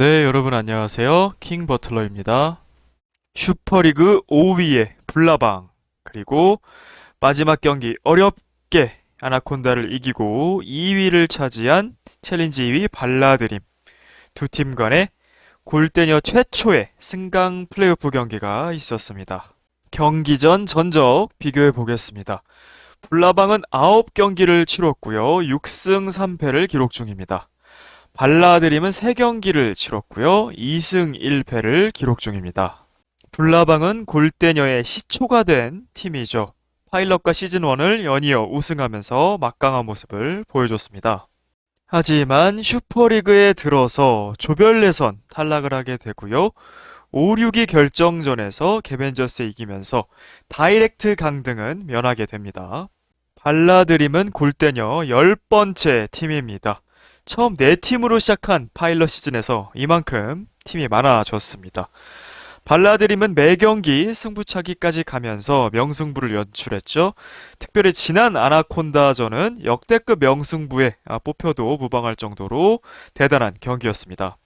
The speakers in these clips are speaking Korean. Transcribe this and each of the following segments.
네, 여러분 안녕하세요. 킹 버틀러입니다. 슈퍼리그 5위의 불나방, 그리고 마지막 경기 어렵게 아나콘다를 이기고 2위를 차지한 챌린지 2위 발라드림. 두 팀 간의 골대녀 최초의 승강 플레이오프 경기가 있었습니다. 경기 전 전적 비교해 보겠습니다. 불나방은 9경기를 치렀고요. 6승 3패를 기록 중입니다. 발라드림은 3경기를 치렀고요. 2승 1패를 기록 중입니다. 불나방은 골대녀의 시초가 된 팀이죠. 파일럿과 시즌1을 연이어 우승하면서 막강한 모습을 보여줬습니다. 하지만 슈퍼리그에 들어서 조별 예선 탈락을 하게 되고요. 5, 6위 결정전에서 개벤저스에 이기면서 다이렉트 강등은 면하게 됩니다. 발라드림은 골대녀 10번째 팀입니다. 처음 4팀으로 시작한 파일럿 시즌에서 이만큼 팀이 많아졌습니다. 발라드림은 매 경기 승부차기까지 가면서 명승부를 연출했죠. 특별히 지난 아나콘다전은 역대급 명승부에 뽑혀도 무방할 정도로 대단한 경기였습니다.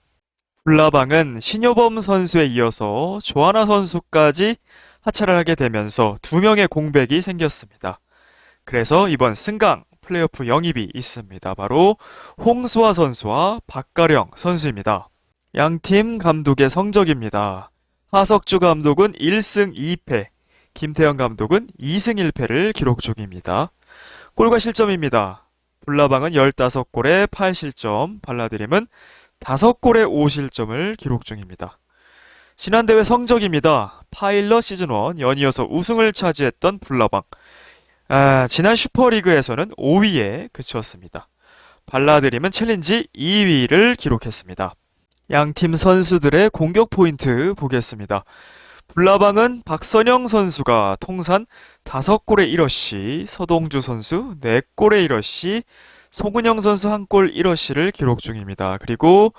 불나방은 신효범 선수에 이어서 조하나 선수까지 하차를 하게 되면서 2명의 공백이 생겼습니다. 그래서 이번 승강 플레이오프 영입이 있습니다. 바로 홍수아 선수와 박가령 선수입니다. 양팀 감독의 성적입니다. 하석주 감독은 1승 2패, 김태형 감독은 2승 1패를 기록 중입니다. 골과 실점입니다. 불나방은 15골에 8실점, 발라드림은 5골에 5실점을 기록 중입니다. 지난 대회 성적입니다. 파일럿 시즌1 연이어서 우승을 차지했던 불나방. 지난 슈퍼리그에서는 5위에 그쳤습니다. 발라드림은 챌린지 2위를 기록했습니다. 양팀 선수들의 공격 포인트 보겠습니다. 불나방은 박선영 선수가 통산 5골에 1어시, 서동주 선수 4골에 1어시, 송은영 선수 1골 1어시를 기록 중입니다. 그리고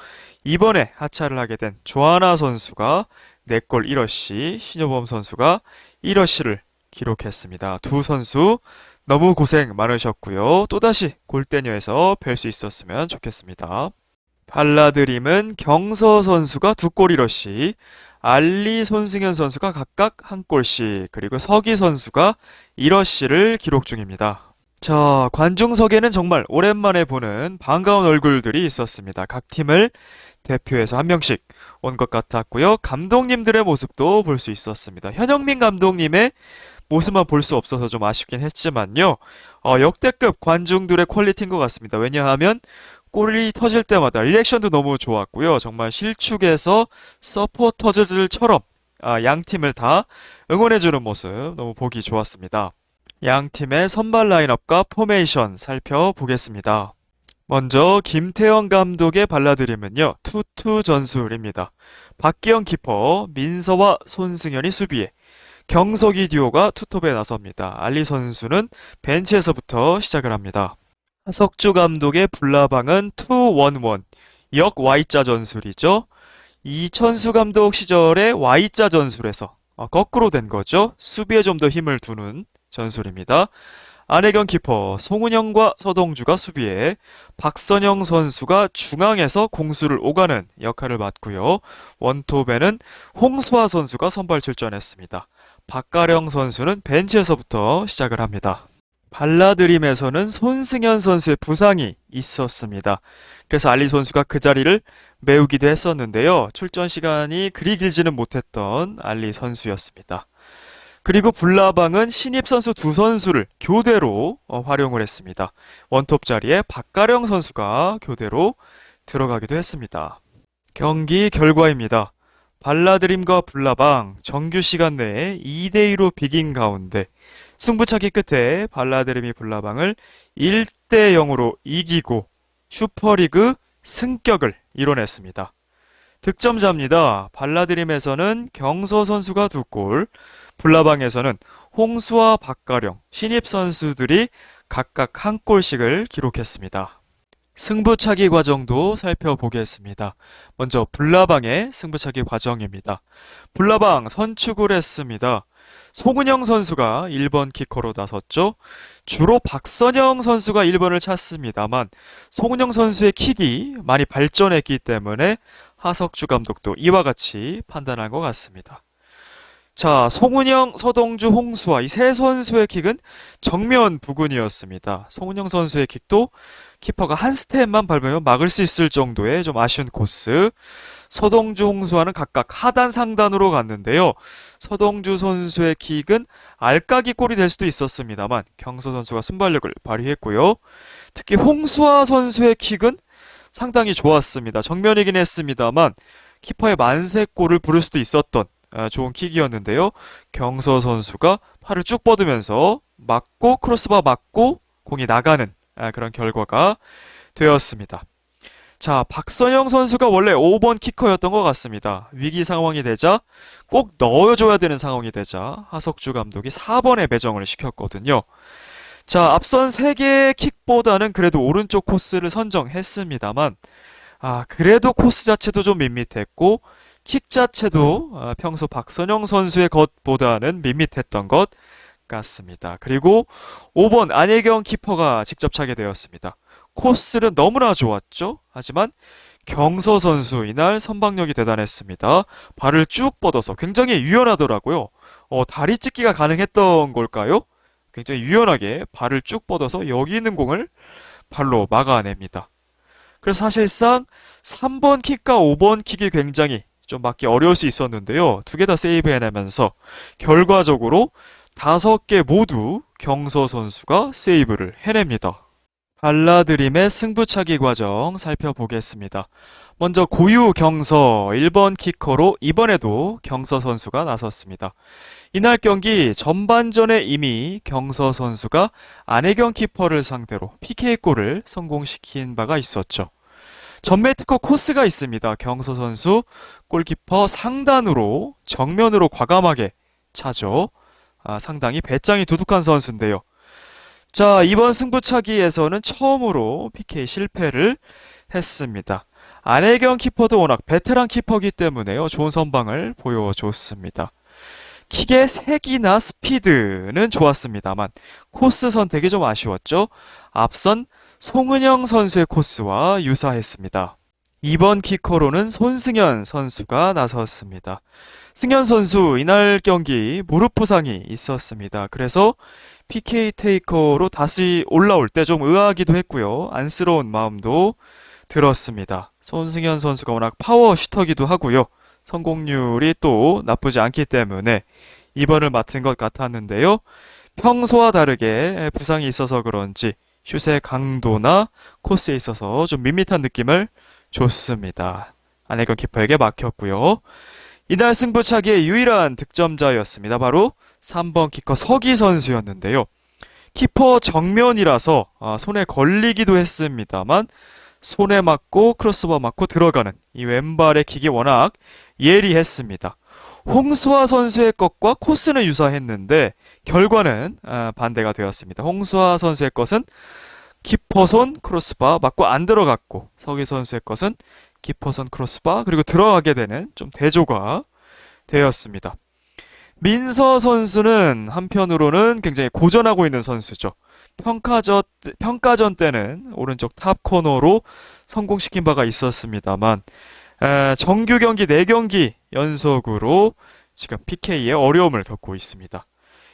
이번에 하차를 하게 된 조하나 선수가 4골 1어시, 신효범 선수가 1어시를 기록했습니다. 두 선수 너무 고생 많으셨고요. 또다시 골대녀에서 뵐 수 있었으면 좋겠습니다. 발라드림은 경서 선수가 2골 1어시, 알리 손승현 선수가 각각 1골씩, 그리고 서기 선수가 1어시를 기록 중입니다. 자, 관중석에는 정말 오랜만에 보는 반가운 얼굴들이 있었습니다. 각 팀을 대표해서 한 명씩 온 것 같았고요. 감독님들의 모습도 볼 수 있었습니다. 현영민 감독님의 모습만 볼 수 없어서 좀 아쉽긴 했지만요. 역대급 관중들의 퀄리티인 것 같습니다. 왜냐하면 골이 터질 때마다 리액션도 너무 좋았고요. 정말 실축에서 서포터즈들처럼 양 팀을 다 응원해주는 모습 너무 보기 좋았습니다. 양 팀의 선발 라인업과 포메이션 살펴보겠습니다. 먼저 김태형 감독의 발라드림은요. 투투 전술입니다. 박기영 키퍼, 민서와 손승현이 수비에, 경석이 듀오가 투톱에 나섭니다. 알리 선수는 벤치에서부터 시작을 합니다. 하석주 감독의 불나방은 2-1-1, 역 Y자 전술이죠. 이천수 감독 시절의 Y자 전술에서 거꾸로 된 거죠. 수비에 좀 더 힘을 두는 전술입니다. 안혜경 키퍼, 송은영과 서동주가 수비에, 박선영 선수가 중앙에서 공수를 오가는 역할을 맡고요. 원톱에는 홍수아 선수가 선발 출전했습니다. 박가령 선수는 벤치에서부터 시작을 합니다. 발라드림에서는 손승현 선수의 부상이 있었습니다. 그래서 알리 선수가 그 자리를 메우기도 했었는데요. 출전 시간이 그리 길지는 못했던 알리 선수였습니다. 그리고 불나방은 신입 선수 2선수를 교대로 활용을 했습니다. 원톱 자리에 박가령 선수가 교대로 들어가기도 했습니다. 경기 결과입니다. 발라드림과 불나방 정규 시간 내에 2대2로 비긴 가운데 승부차기 끝에 발라드림이 불나방을 1대0으로 이기고 슈퍼리그 승격을 이뤄냈습니다. 득점자입니다. 발라드림에서는 경서 선수가 2골, 불나방에서는 홍수와 박가령, 신입 선수들이 각각 1골씩을 기록했습니다. 승부차기 과정도 살펴보겠습니다. 먼저 불나방의 승부차기 과정입니다. 불나방 선축을 했습니다. 송은영 선수가 1번 키커로 나섰죠. 주로 박선영 선수가 1번을 찼습니다만 송은영 선수의 킥이 많이 발전했기 때문에 하석주 감독도 이와 같이 판단한 것 같습니다. 자, 송은영, 서동주, 홍수아 이 세 선수의 킥은 정면 부근이었습니다. 송은영 선수의 킥도 키퍼가 한 스텝만 밟으면 막을 수 있을 정도의 좀 아쉬운 코스. 서동주, 홍수아는 각각 하단, 상단으로 갔는데요. 서동주 선수의 킥은 알까기 골이 될 수도 있었습니다만 경서 선수가 순발력을 발휘했고요. 특히 홍수아 선수의 킥은 상당히 좋았습니다. 정면이긴 했습니다만 키퍼의 만세골을 부를 수도 있었던 좋은 킥이었는데요. 경서 선수가 팔을 쭉 뻗으면서 맞고 크로스바 맞고 공이 나가는 그런 결과가 되었습니다. 자, 박선영 선수가 원래 5번 키커였던 것 같습니다. 위기 상황이 되자 꼭 넣어줘야 되는 상황이 되자 하석주 감독이 4번에 배정을 시켰거든요. 자, 앞선 3개의 킥보다는 그래도 오른쪽 코스를 선정했습니다만 그래도 코스 자체도 좀 밋밋했고 킥 자체도 평소 박선영 선수의 것보다는 밋밋했던 것 같습니다. 그리고 5번 안혜경 키퍼가 직접 차게 되었습니다. 코스는 너무나 좋았죠? 하지만 경서 선수 이날 선방력이 대단했습니다. 발을 쭉 뻗어서 굉장히 유연하더라고요. 다리 찢기가 가능했던 걸까요? 굉장히 유연하게 발을 쭉 뻗어서 여기 있는 공을 발로 막아냅니다. 그래서 사실상 3번 킥과 5번 킥이 굉장히 좀 맞기 어려울 수 있었는데요. 2개 다 세이브 해내면서 결과적으로 5개 모두 경서 선수가 세이브를 해냅니다. 발라드림의 승부차기 과정 살펴보겠습니다. 먼저 고유 경서 1번 키커로 이번에도 경서 선수가 나섰습니다. 이날 경기 전반전에 이미 경서 선수가 안혜경 키퍼를 상대로 PK골을 성공시킨 바가 있었죠. 전매 특허 코스가 있습니다. 경서 선수 골키퍼 상단으로 정면으로 과감하게 차죠. 상당히 배짱이 두둑한 선수인데요. 자, 이번 승부차기에서는 처음으로 PK 실패를 했습니다. 안혜경 키퍼도 워낙 베테랑 키퍼이기 때문에요. 좋은 선방을 보여줬습니다. 킥의 색이나 스피드는 좋았습니다만 코스 선택이 좀 아쉬웠죠. 앞선 송은영 선수의 코스와 유사했습니다. 2번 키커로는 손승현 선수가 나섰습니다. 승현 선수 이날 경기 무릎 부상이 있었습니다. 그래서 PK 테이커로 다시 올라올 때 좀 의아하기도 했고요. 안쓰러운 마음도 들었습니다. 손승현 선수가 워낙 파워 슈터기도 하고요. 성공률이 또 나쁘지 않기 때문에 2번을 맡은 것 같았는데요. 평소와 다르게 부상이 있어서 그런지 슛의 강도나 코스에 있어서 좀 밋밋한 느낌을 줬습니다. 안혜경 키퍼에게 막혔고요. 이날 승부차기의 유일한 득점자였습니다. 바로 3번 키커 서기 선수였는데요. 키퍼 정면이라서 손에 걸리기도 했습니다만 손에 맞고 크로스바 맞고 들어가는 이 왼발의 킥이 워낙 예리했습니다. 홍수아 선수의 것과 코스는 유사했는데 결과는 반대가 되었습니다. 홍수아 선수의 것은 키퍼 손 크로스바 맞고 안 들어갔고 서기 선수의 것은 키퍼 손 크로스바 그리고 들어가게 되는 좀 대조가 되었습니다. 민서 선수는 한편으로는 굉장히 고전하고 있는 선수죠. 평가전 때는 오른쪽 탑 코너로 성공시킨 바가 있었습니다만 정규 경기 4경기 연속으로 지금 PK에 어려움을 겪고 있습니다.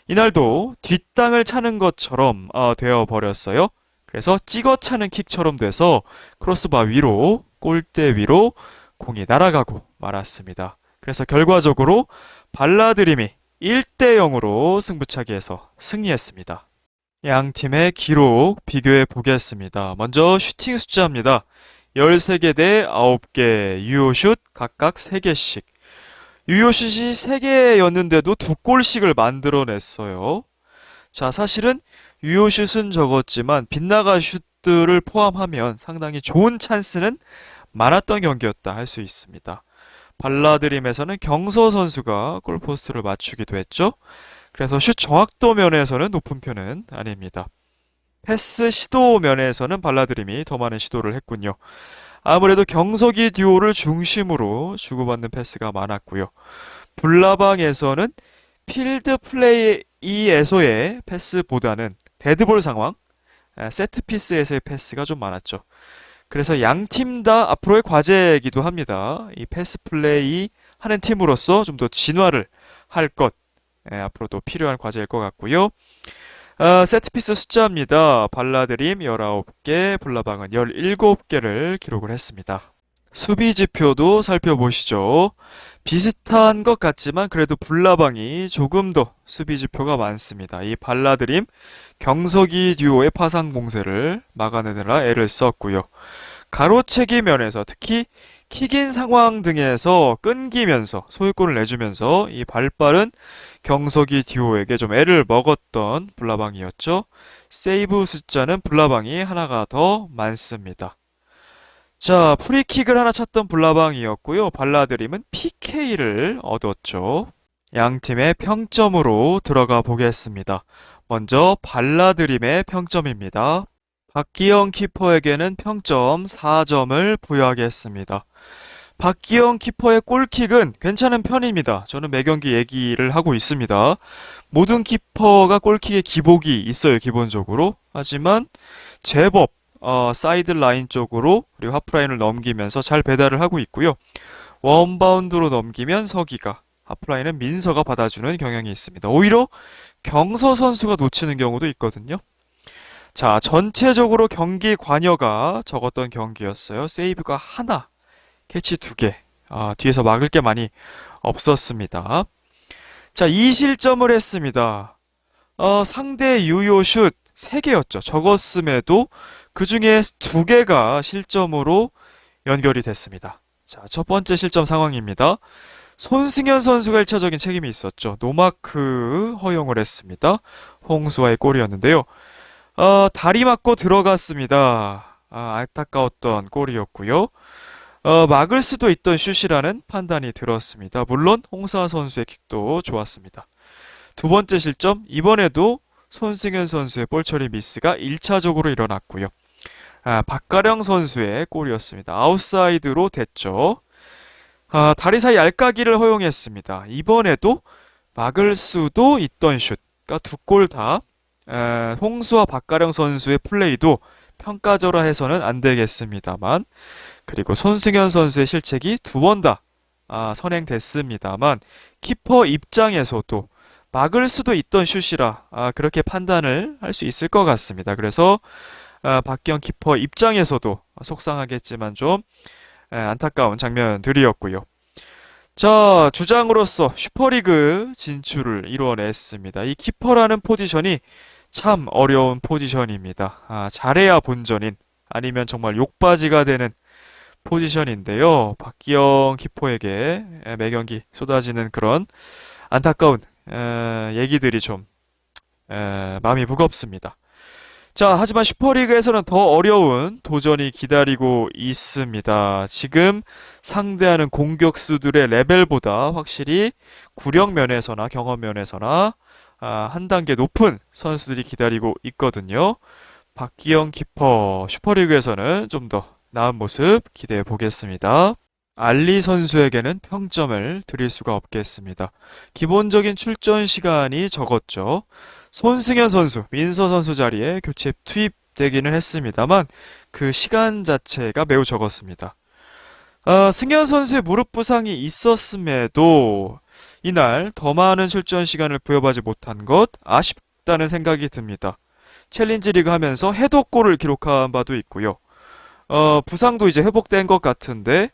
이날도 뒷땅을 차는 것처럼 되어버렸어요. 그래서 찍어 차는 킥처럼 돼서 크로스바 위로 골대 위로 공이 날아가고 말았습니다. 그래서 결과적으로 발라드림이 1대0으로 승부차기에서 승리했습니다. 양 팀의 기록 비교해 보겠습니다. 먼저 슈팅 숫자입니다. 13개 대 9개, 유효슛 각각 3개씩. 유효슛이 3개였는데도 2골씩을 만들어냈어요. 자, 사실은 유효슛은 적었지만 빗나간 슛들을 포함하면 상당히 좋은 찬스는 많았던 경기였다 할 수 있습니다. 발라드림에서는 경서 선수가 골포스트를 맞추기도 했죠. 그래서 슛 정확도 면에서는 높은 편은 아닙니다. 패스 시도 면에서는 발라드림이 더 많은 시도를 했군요. 아무래도 경석이 듀오를 중심으로 주고받는 패스가 많았고요. 불나방에서는 필드 플레이에서의 패스보다는 데드볼 상황, 세트피스에서의 패스가 좀 많았죠. 그래서 양 팀 다 앞으로의 과제이기도 합니다. 이 패스 플레이 하는 팀으로서 좀 더 진화를 할 것, 앞으로도 필요한 과제일 것 같고요. 세트피스 숫자입니다. 발라드림 19개, 불나방은 17개를 기록을 했습니다. 수비 지표도 살펴보시죠. 비슷한 것 같지만 그래도 불나방이 조금 더 수비 지표가 많습니다. 이 발라드림, 경석이 듀오의 파상 봉쇄를 막아내느라 애를 썼고요. 가로채기 면에서 특히 킥인 상황 등에서 끊기면서 소유권을 내주면서 이 발빠른 경석이 듀오에게 좀 애를 먹었던 불나방이었죠. 세이브 숫자는 불나방이 하나가 더 많습니다. 자, 프리킥을 하나 찼던 불나방이었고요. 발라드림은 PK를 얻었죠. 양 팀의 평점으로 들어가 보겠습니다. 먼저 발라드림의 평점입니다. 박기영 키퍼에게는 평점 4점을 부여하겠습니다. 박기영 키퍼의 골킥은 괜찮은 편입니다. 저는 매경기 얘기를 하고 있습니다. 모든 키퍼가 골킥에 기복이 있어요, 기본적으로. 하지만 제법 사이드 라인 쪽으로 그리고 하프라인을 넘기면서 잘 배달을 하고 있고요. 원바운드로 넘기면 서기가, 하프라인은 민서가 받아주는 경향이 있습니다. 오히려 경서 선수가 놓치는 경우도 있거든요. 자, 전체적으로 경기 관여가 적었던 경기였어요. 세이브가 하나, 캐치 2개. 뒤에서 막을 게 많이 없었습니다. 자, 2실점을 했습니다. 상대 유효 슛 3개였죠. 적었음에도 그 중에 2개가 실점으로 연결이 됐습니다. 자, 첫 번째 실점 상황입니다. 손승현 선수가 1차적인 책임이 있었죠. 노마크 허용을 했습니다. 홍수와의 골이었는데요. 다리 맞고 들어갔습니다. 안타까웠던 골이었고요. 막을 수도 있던 슛이라는 판단이 들었습니다. 물론 홍사 선수의 킥도 좋았습니다. 두 번째 실점, 이번에도 손승현 선수의 볼 처리 미스가 1차적으로 일어났고요. 박가령 선수의 골이었습니다. 아웃사이드로 됐죠. 다리 사이 알까기를 허용했습니다. 이번에도 막을 수도 있던 슛, 그러니까 두 골 다 홍수와 박가령 선수의 플레이도 평가절하 해서는 안 되겠습니다만, 그리고 손승현 선수의 실책이 2번 다 선행됐습니다만, 키퍼 입장에서도 막을 수도 있던 슛이라 그렇게 판단을 할 수 있을 것 같습니다. 그래서 박기영 키퍼 입장에서도 속상하겠지만 좀 안타까운 장면들이었고요. 자, 주장으로서 슈퍼리그 진출을 이뤄냈습니다. 이 키퍼라는 포지션이 참 어려운 포지션입니다. 잘해야 본전인, 아니면 정말 욕바지가 되는 포지션인데요. 박기영 키퍼에게 매경기 쏟아지는 그런 안타까운 얘기들이 좀 마음이 무겁습니다. 자, 하지만 슈퍼리그에서는 더 어려운 도전이 기다리고 있습니다. 지금 상대하는 공격수들의 레벨보다 확실히 구력 면에서나 경험 면에서나 한 단계 높은 선수들이 기다리고 있거든요. 박기영 키퍼 슈퍼리그에서는 좀 더 나은 모습 기대해 보겠습니다. 알리 선수에게는 평점을 드릴 수가 없겠습니다. 기본적인 출전 시간이 적었죠. 손승현 선수, 민서 선수 자리에 교체 투입되기는 했습니다만 그 시간 자체가 매우 적었습니다. 승현 선수의 무릎 부상이 있었음에도 이날 더 많은 출전 시간을 부여받지 못한 것 아쉽다는 생각이 듭니다. 챌린지 리그 하면서 헤더골을 기록한 바도 있고요. 부상도 이제 회복된 것 같은데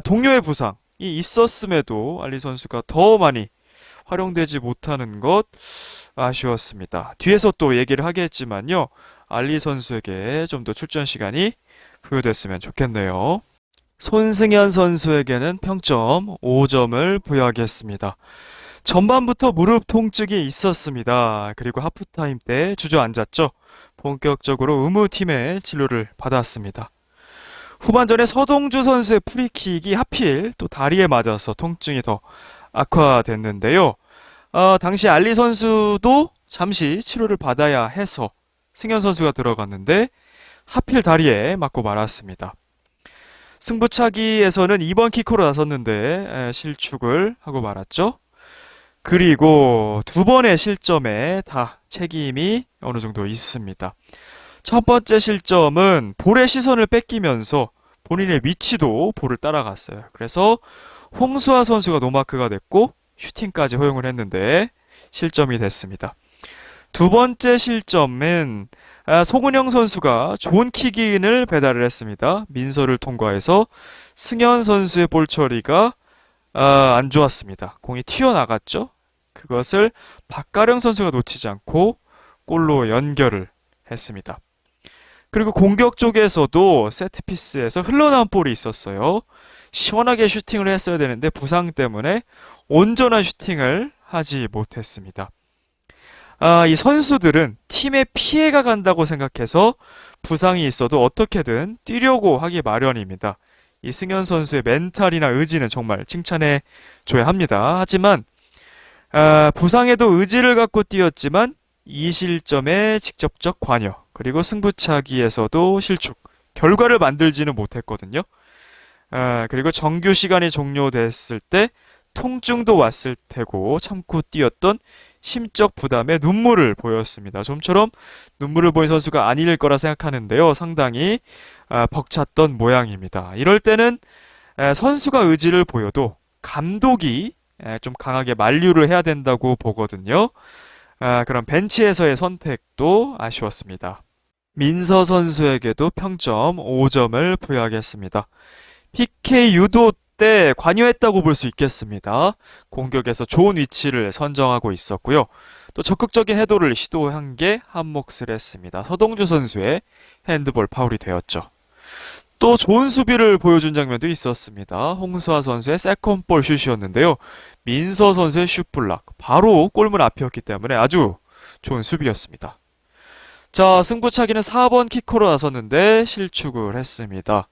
동료의 부상이 있었음에도 알리 선수가 더 많이 활용되지 못하는 것 아쉬웠습니다. 뒤에서 또 얘기를 하겠지만요. 알리 선수에게 좀 더 출전 시간이 부여됐으면 좋겠네요. 손승현 선수에게는 평점 5점을 부여하겠습니다. 전반부터 무릎 통증이 있었습니다. 그리고 하프타임 때 주저앉았죠. 본격적으로 의무팀의 진료를 받았습니다. 후반전에 서동주 선수의 프리킥이 하필 또 다리에 맞아서 통증이 더 악화됐는데요. 당시 알리 선수도 잠시 치료를 받아야 해서 승현 선수가 들어갔는데 하필 다리에 맞고 말았습니다. 승부차기에서는 2번 키커로 나섰는데 실축을 하고 말았죠. 그리고 두 번의 실점에 다 책임이 어느 정도 있습니다. 첫 번째 실점은 볼의 시선을 뺏기면서 본인의 위치도 볼을 따라갔어요. 그래서 홍수아 선수가 노마크가 됐고 슈팅까지 허용을 했는데 실점이 됐습니다. 두 번째 실점은 송은영 선수가 좋은 킥인을 배달을 했습니다. 민서를 통과해서 승현 선수의 볼 처리가 안 좋았습니다. 공이 튀어나갔죠? 그것을 박가령 선수가 놓치지 않고 골로 연결을 했습니다. 그리고 공격 쪽에서도 세트피스에서 흘러나온 볼이 있었어요. 시원하게 슈팅을 했어야 되는데 부상 때문에 온전한 슈팅을 하지 못했습니다. 이 선수들은 팀에 피해가 간다고 생각해서 부상이 있어도 어떻게든 뛰려고 하기 마련입니다. 이 승현 선수의 멘탈이나 의지는 정말 칭찬해 줘야 합니다. 하지만 부상에도 의지를 갖고 뛰었지만 이 실점에 직접적 관여, 그리고 승부차기에서도 실축, 결과를 만들지는 못했거든요. 그리고 정규 시간이 종료됐을 때 통증도 왔을 테고 참고 뛰었던 심적 부담에 눈물을 보였습니다. 좀처럼 눈물을 보인 선수가 아닐 거라 생각하는데요. 상당히 벅찼던 모양입니다. 이럴 때는 선수가 의지를 보여도 감독이 좀 강하게 만류를 해야 된다고 보거든요. 그럼 벤치에서의 선택도 아쉬웠습니다. 민서 선수에게도 평점 5점을 부여하겠습니다. PK 유도 때 관여했다고 볼 수 있겠습니다. 공격에서 좋은 위치를 선정하고 있었고요. 또 적극적인 해도를 시도한 게 한몫을 했습니다. 서동주 선수의 핸드볼 파울이 되었죠. 또 좋은 수비를 보여준 장면도 있었습니다. 홍수아 선수의 세컨볼 슛이었는데요. 민서 선수의 슛블락, 바로 골문 앞이었기 때문에 아주 좋은 수비였습니다. 자, 승부차기는 4번 키커로 나섰는데 실축을 했습니다.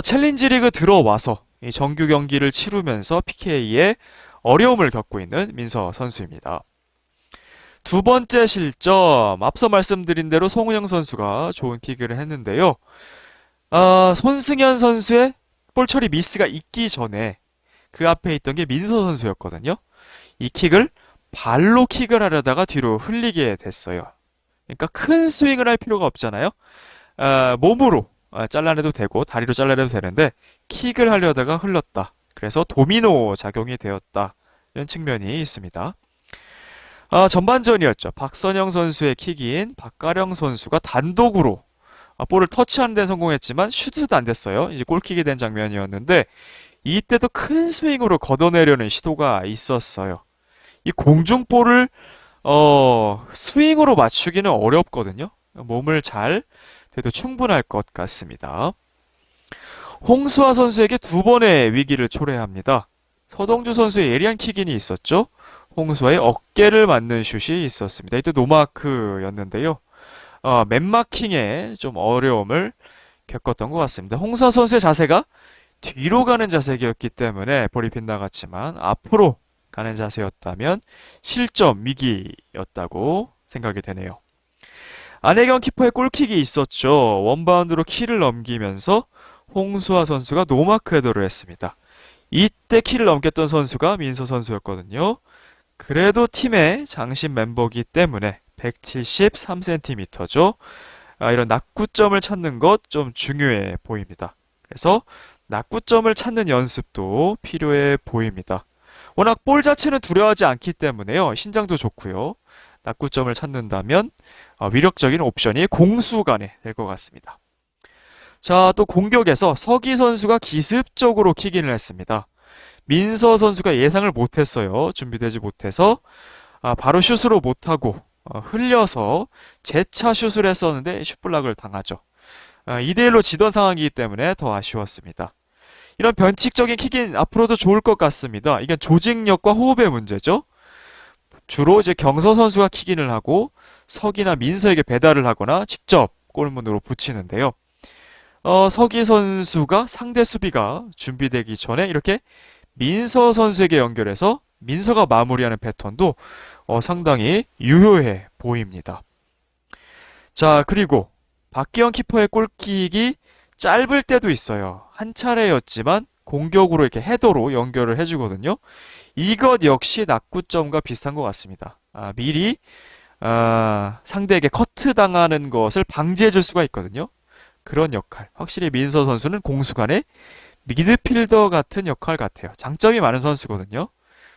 챌린지 리그 들어와서 이 정규 경기를 치르면서 PK에 어려움을 겪고 있는 민서 선수입니다. 두 번째 실점, 앞서 말씀드린 대로 송은영 선수가 좋은 킥을 했는데요. 손승현 선수의 볼 처리 미스가 있기 전에 그 앞에 있던 게 민서 선수였거든요. 이 킥을 발로 킥을 하려다가 뒤로 흘리게 됐어요. 그러니까 큰 스윙을 할 필요가 없잖아요. 몸으로 잘라내도 되고 다리로 잘라내도 되는데 킥을 하려다가 흘렀다. 그래서 도미노 작용이 되었다. 이런 측면이 있습니다. 전반전이었죠. 박선영 선수의 킥인 박가령 선수가 단독으로 볼을 터치하는 데 성공했지만 슈트도 안 됐어요. 이제 골킥이 된 장면이었는데 이때도 큰 스윙으로 걷어내려는 시도가 있었어요. 이 공중볼을 스윙으로 맞추기는 어렵거든요. 몸을 잘 돼도 충분할 것 같습니다. 홍수아 선수에게 두 번의 위기를 초래합니다. 서동주 선수의 예리한 킥인이 있었죠. 홍수아의 어깨를 맞는 슛이 있었습니다. 이때 노마크였는데요. 맨마킹에 좀 어려움을 겪었던 것 같습니다. 홍수아 선수의 자세가 뒤로 가는 자세였기 때문에 볼이 빗나갔지만 앞으로 가는 자세였다면 실점 위기였다고 생각이 되네요. 안혜경 키퍼의 골킥이 있었죠. 원바운드로 키를 넘기면서 홍수아 선수가 노마크 헤더를 했습니다. 이때 키를 넘겼던 선수가 민서 선수였거든요. 그래도 팀의 장신 멤버이기 때문에 173cm죠. 이런 낙구점을 찾는 것 좀 중요해 보입니다. 그래서 낙구점을 찾는 연습도 필요해 보입니다. 워낙 볼 자체는 두려워하지 않기 때문에요. 신장도 좋고요. 낙구점을 찾는다면 위력적인 옵션이 공수간에 될 것 같습니다. 자, 또 공격에서 서기 선수가 기습적으로 킥인을 했습니다. 민서 선수가 예상을 못했어요. 준비되지 못해서 바로 슛으로 못하고 흘려서 재차 슛을 했었는데 슛블락을 당하죠. 2대1로 지던 상황이기 때문에 더 아쉬웠습니다. 이런 변칙적인 킥인 앞으로도 좋을 것 같습니다. 이게 조직력과 호흡의 문제죠. 주로 이제 경서 선수가 킥인을 하고 석이나 민서에게 배달을 하거나 직접 골문으로 붙이는데요. 석이 선수가 상대 수비가 준비되기 전에 이렇게 민서 선수에게 연결해서 민서가 마무리하는 패턴도 상당히 유효해 보입니다. 자, 그리고 박기영 키퍼의 골킥이 짧을 때도 있어요. 한 차례였지만 공격으로 이렇게 헤더로 연결을 해주거든요. 이것 역시 낙구점과 비슷한 것 같습니다. 미리 상대에게 커트 당하는 것을 방지해 줄 수가 있거든요. 그런 역할. 확실히 민서 선수는 공수간의 미드필더 같은 역할 같아요. 장점이 많은 선수거든요.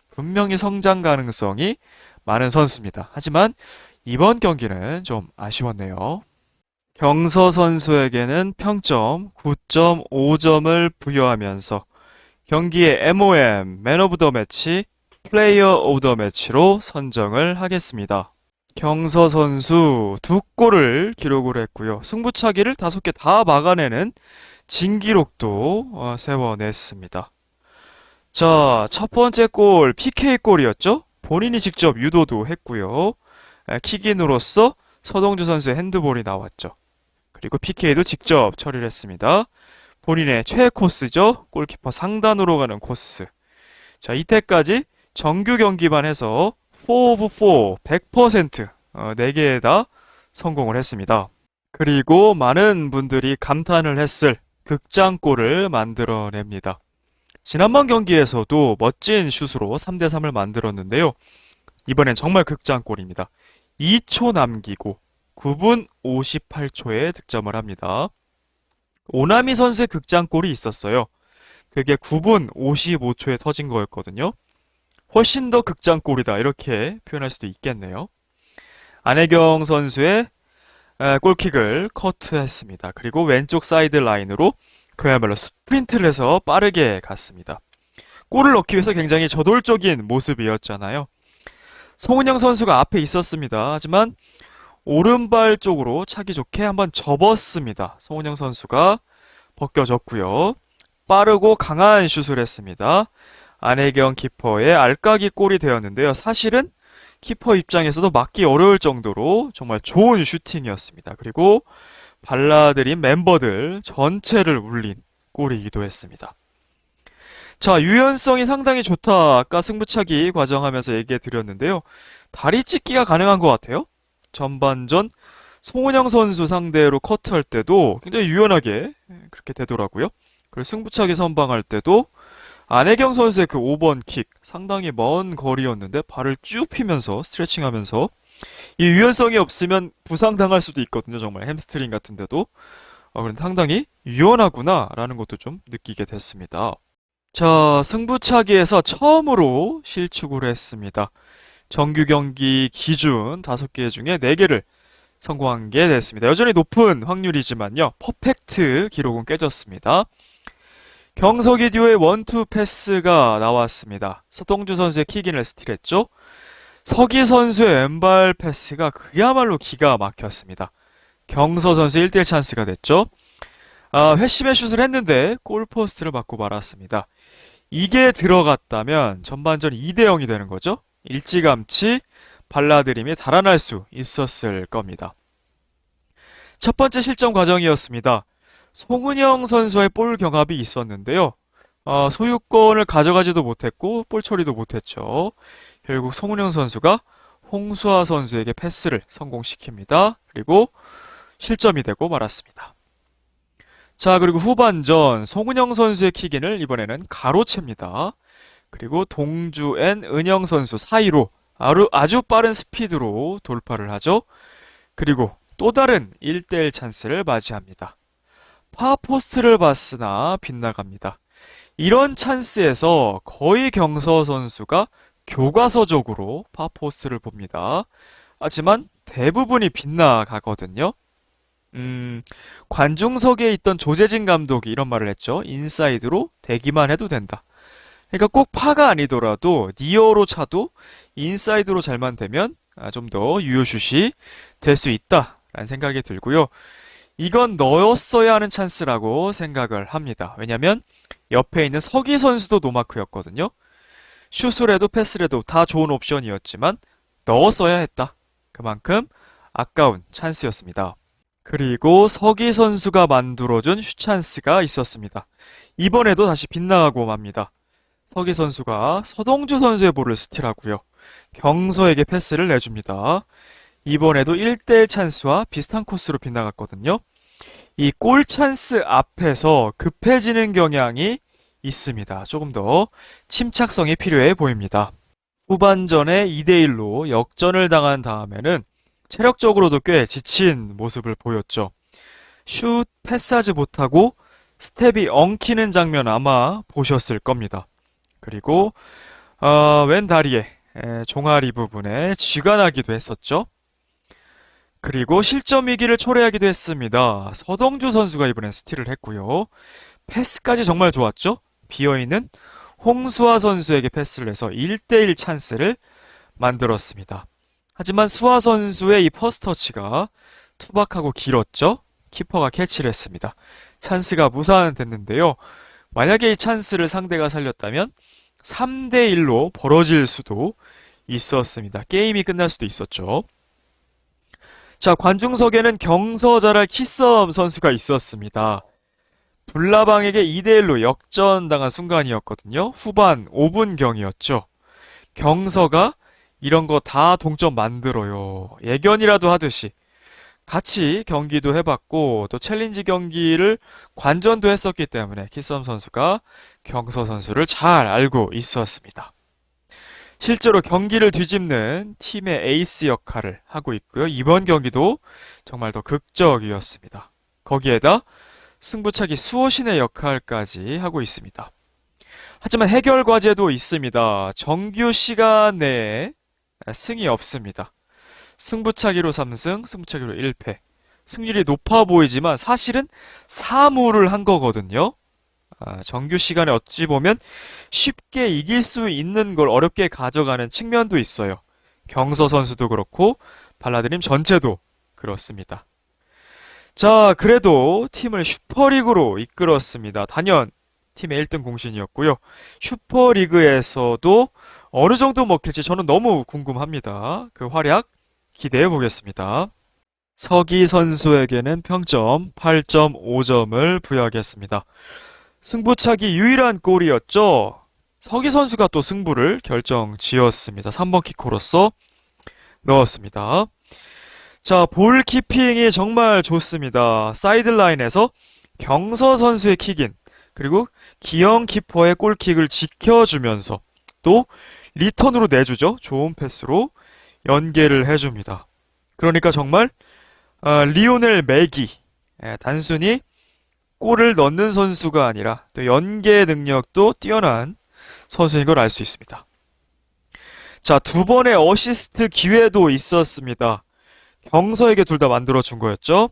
분명히 성장 가능성이 많은 선수입니다. 하지만 이번 경기는 좀 아쉬웠네요. 경서 선수에게는 평점 9.5점을 부여하면서 경기의 MOM, 맨 오브 더 매치, 플레이어 오브 더 매치로 선정을 하겠습니다. 경서 선수 2골을 기록을 했고요. 승부차기를 5개 다 막아내는 진기록도 세워냈습니다. 자, 첫 번째 골 PK 골이었죠? 본인이 직접 유도도 했고요. 킥인으로서 서동주 선수의 핸드볼이 나왔죠. 그리고 PK도 직접 처리를 했습니다. 본인의 최애 코스죠. 골키퍼 상단으로 가는 코스. 자, 이때까지 정규 경기만 해서 4 오브 4, 100% 4개에다 성공을 했습니다. 그리고 많은 분들이 감탄을 했을 극장골을 만들어냅니다. 지난번 경기에서도 멋진 슛으로 3대3을 만들었는데요. 이번엔 정말 극장골입니다. 2초 남기고 9분 58초에 득점을 합니다. 오나미 선수의 극장골이 있었어요. 그게 9분 55초에 터진 거였거든요. 훨씬 더 극장골이다 이렇게 표현할 수도 있겠네요. 안혜경 선수의 골킥을 커트했습니다. 그리고 왼쪽 사이드 라인으로 그야말로 스프린트를 해서 빠르게 갔습니다. 골을 넣기 위해서 굉장히 저돌적인 모습이었잖아요. 송은영 선수가 앞에 있었습니다. 하지만 오른발 쪽으로 차기 좋게 한번 접었습니다. 송은영 선수가 벗겨졌고요. 빠르고 강한 슛을 했습니다. 안혜경 키퍼의 알까기 골이 되었는데요. 사실은 키퍼 입장에서도 막기 어려울 정도로 정말 좋은 슈팅이었습니다. 그리고 발라드린 멤버들 전체를 울린 골이기도 했습니다. 자, 유연성이 상당히 좋다. 아까 승부차기 과정하면서 얘기해 드렸는데요. 다리 찢기가 가능한 것 같아요. 전반전 송은영 선수 상대로 커트할 때도 굉장히 유연하게 그렇게 되더라고요. 그리고 승부차기 선방할 때도 안혜경 선수의 그 5번 킥 상당히 먼 거리였는데 발을 쭉 피면서 스트레칭하면서 이 유연성이 없으면 부상당할 수도 있거든요. 정말 햄스트링 같은데도 그런데 상당히 유연하구나 라는 것도 좀 느끼게 됐습니다. 자, 승부차기에서 처음으로 실축을 했습니다. 정규 경기 기준 5개 중에 4개를 성공한 게 됐습니다. 여전히 높은 확률이지만요. 퍼펙트 기록은 깨졌습니다. 경석이 듀오의 원투 패스가 나왔습니다. 서동주 선수의 킥인을 스틸했죠. 서기 선수의 왼발 패스가 그야말로 기가 막혔습니다. 경서 선수의 1대1 찬스가 됐죠. 회심의 슛을 했는데 골포스트를 맞고 말았습니다. 이게 들어갔다면 전반전 2대0이 되는 거죠. 일찌감치 발라드림이 달아날 수 있었을 겁니다. 첫 번째 실점 과정이었습니다. 송은영 선수와의 볼 경합이 있었는데요. 소유권을 가져가지도 못했고 볼 처리도 못했죠. 결국 송은영 선수가 홍수아 선수에게 패스를 성공시킵니다. 그리고 실점이 되고 말았습니다. 자, 그리고 후반전 송은영 선수의 킥인을 이번에는 가로챕니다. 그리고 동주 앤 은영 선수 사이로 아주 빠른 스피드로 돌파를 하죠. 그리고 또 다른 1대1 찬스를 맞이합니다. 파포스트를 봤으나 빗나갑니다. 이런 찬스에서 거의 경서 선수가 교과서적으로 파포스트를 봅니다. 하지만 대부분이 빗나가거든요. 관중석에 있던 조재진 감독이 이런 말을 했죠. 인사이드로 대기만 해도 된다. 그러니까 꼭 파가 아니더라도 니어로 차도 인사이드로 잘만 되면 좀 더 유효슛이 될 수 있다라는 생각이 들고요. 이건 넣었어야 하는 찬스라고 생각을 합니다. 왜냐면 옆에 있는 서기 선수도 노마크였거든요. 슛을 해도 패스를 해도 다 좋은 옵션이었지만 넣었어야 했다. 그만큼 아까운 찬스였습니다. 그리고 서기 선수가 만들어준 슛 찬스가 있었습니다. 이번에도 다시 빗나가고 맙니다. 서기 선수가 서동주 선수의 볼을 스틸하고요. 경서에게 패스를 내줍니다. 이번에도 1대1 찬스와 비슷한 코스로 빗나갔거든요. 이 골 찬스 앞에서 급해지는 경향이 있습니다. 조금 더 침착성이 필요해 보입니다. 후반전에 2대1로 역전을 당한 다음에는 체력적으로도 꽤 지친 모습을 보였죠. 슛 패스하지 못하고 스텝이 엉키는 장면 아마 보셨을 겁니다. 그리고 왼 다리에 종아리 부분에 쥐가 나기도 했었죠. 그리고 실점 위기를 초래하기도 했습니다. 서동주 선수가 이번엔 스틸을 했고요. 패스까지 정말 좋았죠. 비어있는 홍수아 선수에게 패스를 해서 1대1 찬스를 만들었습니다. 하지만 수아 선수의 이 퍼스터치가 투박하고 길었죠. 키퍼가 캐치를 했습니다. 찬스가 무산됐는데요. 만약에 이 찬스를 상대가 살렸다면 3대1로 벌어질 수도 있었습니다. 게임이 끝날 수도 있었죠. 자, 관중석에는 경서 잘할 키썸 선수가 있었습니다. 불나방에게 2대1로 역전당한 순간이었거든요. 후반 5분경이었죠. 경서가 이런 거 다 동점 만들어요. 예견이라도 하듯이 같이 경기도 해봤고 또 챌린지 경기를 관전도 했었기 때문에 키썸 선수가 경서 선수를 잘 알고 있었습니다. 실제로 경기를 뒤집는 팀의 에이스 역할을 하고 있고요. 이번 경기도 정말 더 극적이었습니다. 거기에다 승부차기 수호신의 역할까지 하고 있습니다. 하지만 해결 과제도 있습니다. 정규 시간 내에 승이 없습니다. 승부차기로 3승, 승부차기로 1패. 승률이 높아 보이지만 사실은 사무를 한 거거든요. 정규 시간에 어찌 보면 쉽게 이길 수 있는 걸 어렵게 가져가는 측면도 있어요. 경서 선수도 그렇고 발라드림 전체도 그렇습니다. 자, 그래도 팀을 슈퍼리그로 이끌었습니다. 단연 팀의 1등 공신이었고요. 슈퍼리그에서도 어느 정도 먹힐지 저는 너무 궁금합니다. 그 활약 기대해 보겠습니다. 서기 선수에게는 평점 8.5점을 부여하겠습니다. 승부차기 유일한 골이었죠. 서기 선수가 또 승부를 결정지었습니다. 3번 키커로서 넣었습니다. 자, 볼 키핑이 정말 좋습니다. 사이드라인에서 경서 선수의 킥인, 그리고 기영 키퍼의 골킥을 지켜주면서 또 리턴으로 내주죠. 좋은 패스로 연계를 해줍니다. 그러니까 정말 리오넬 메기, 단순히 골을 넣는 선수가 아니라 또 연계 능력도 뛰어난 선수인 걸 알 수 있습니다. 자, 두 번의 어시스트 기회도 있었습니다. 경서에게 둘 다 만들어준 거였죠.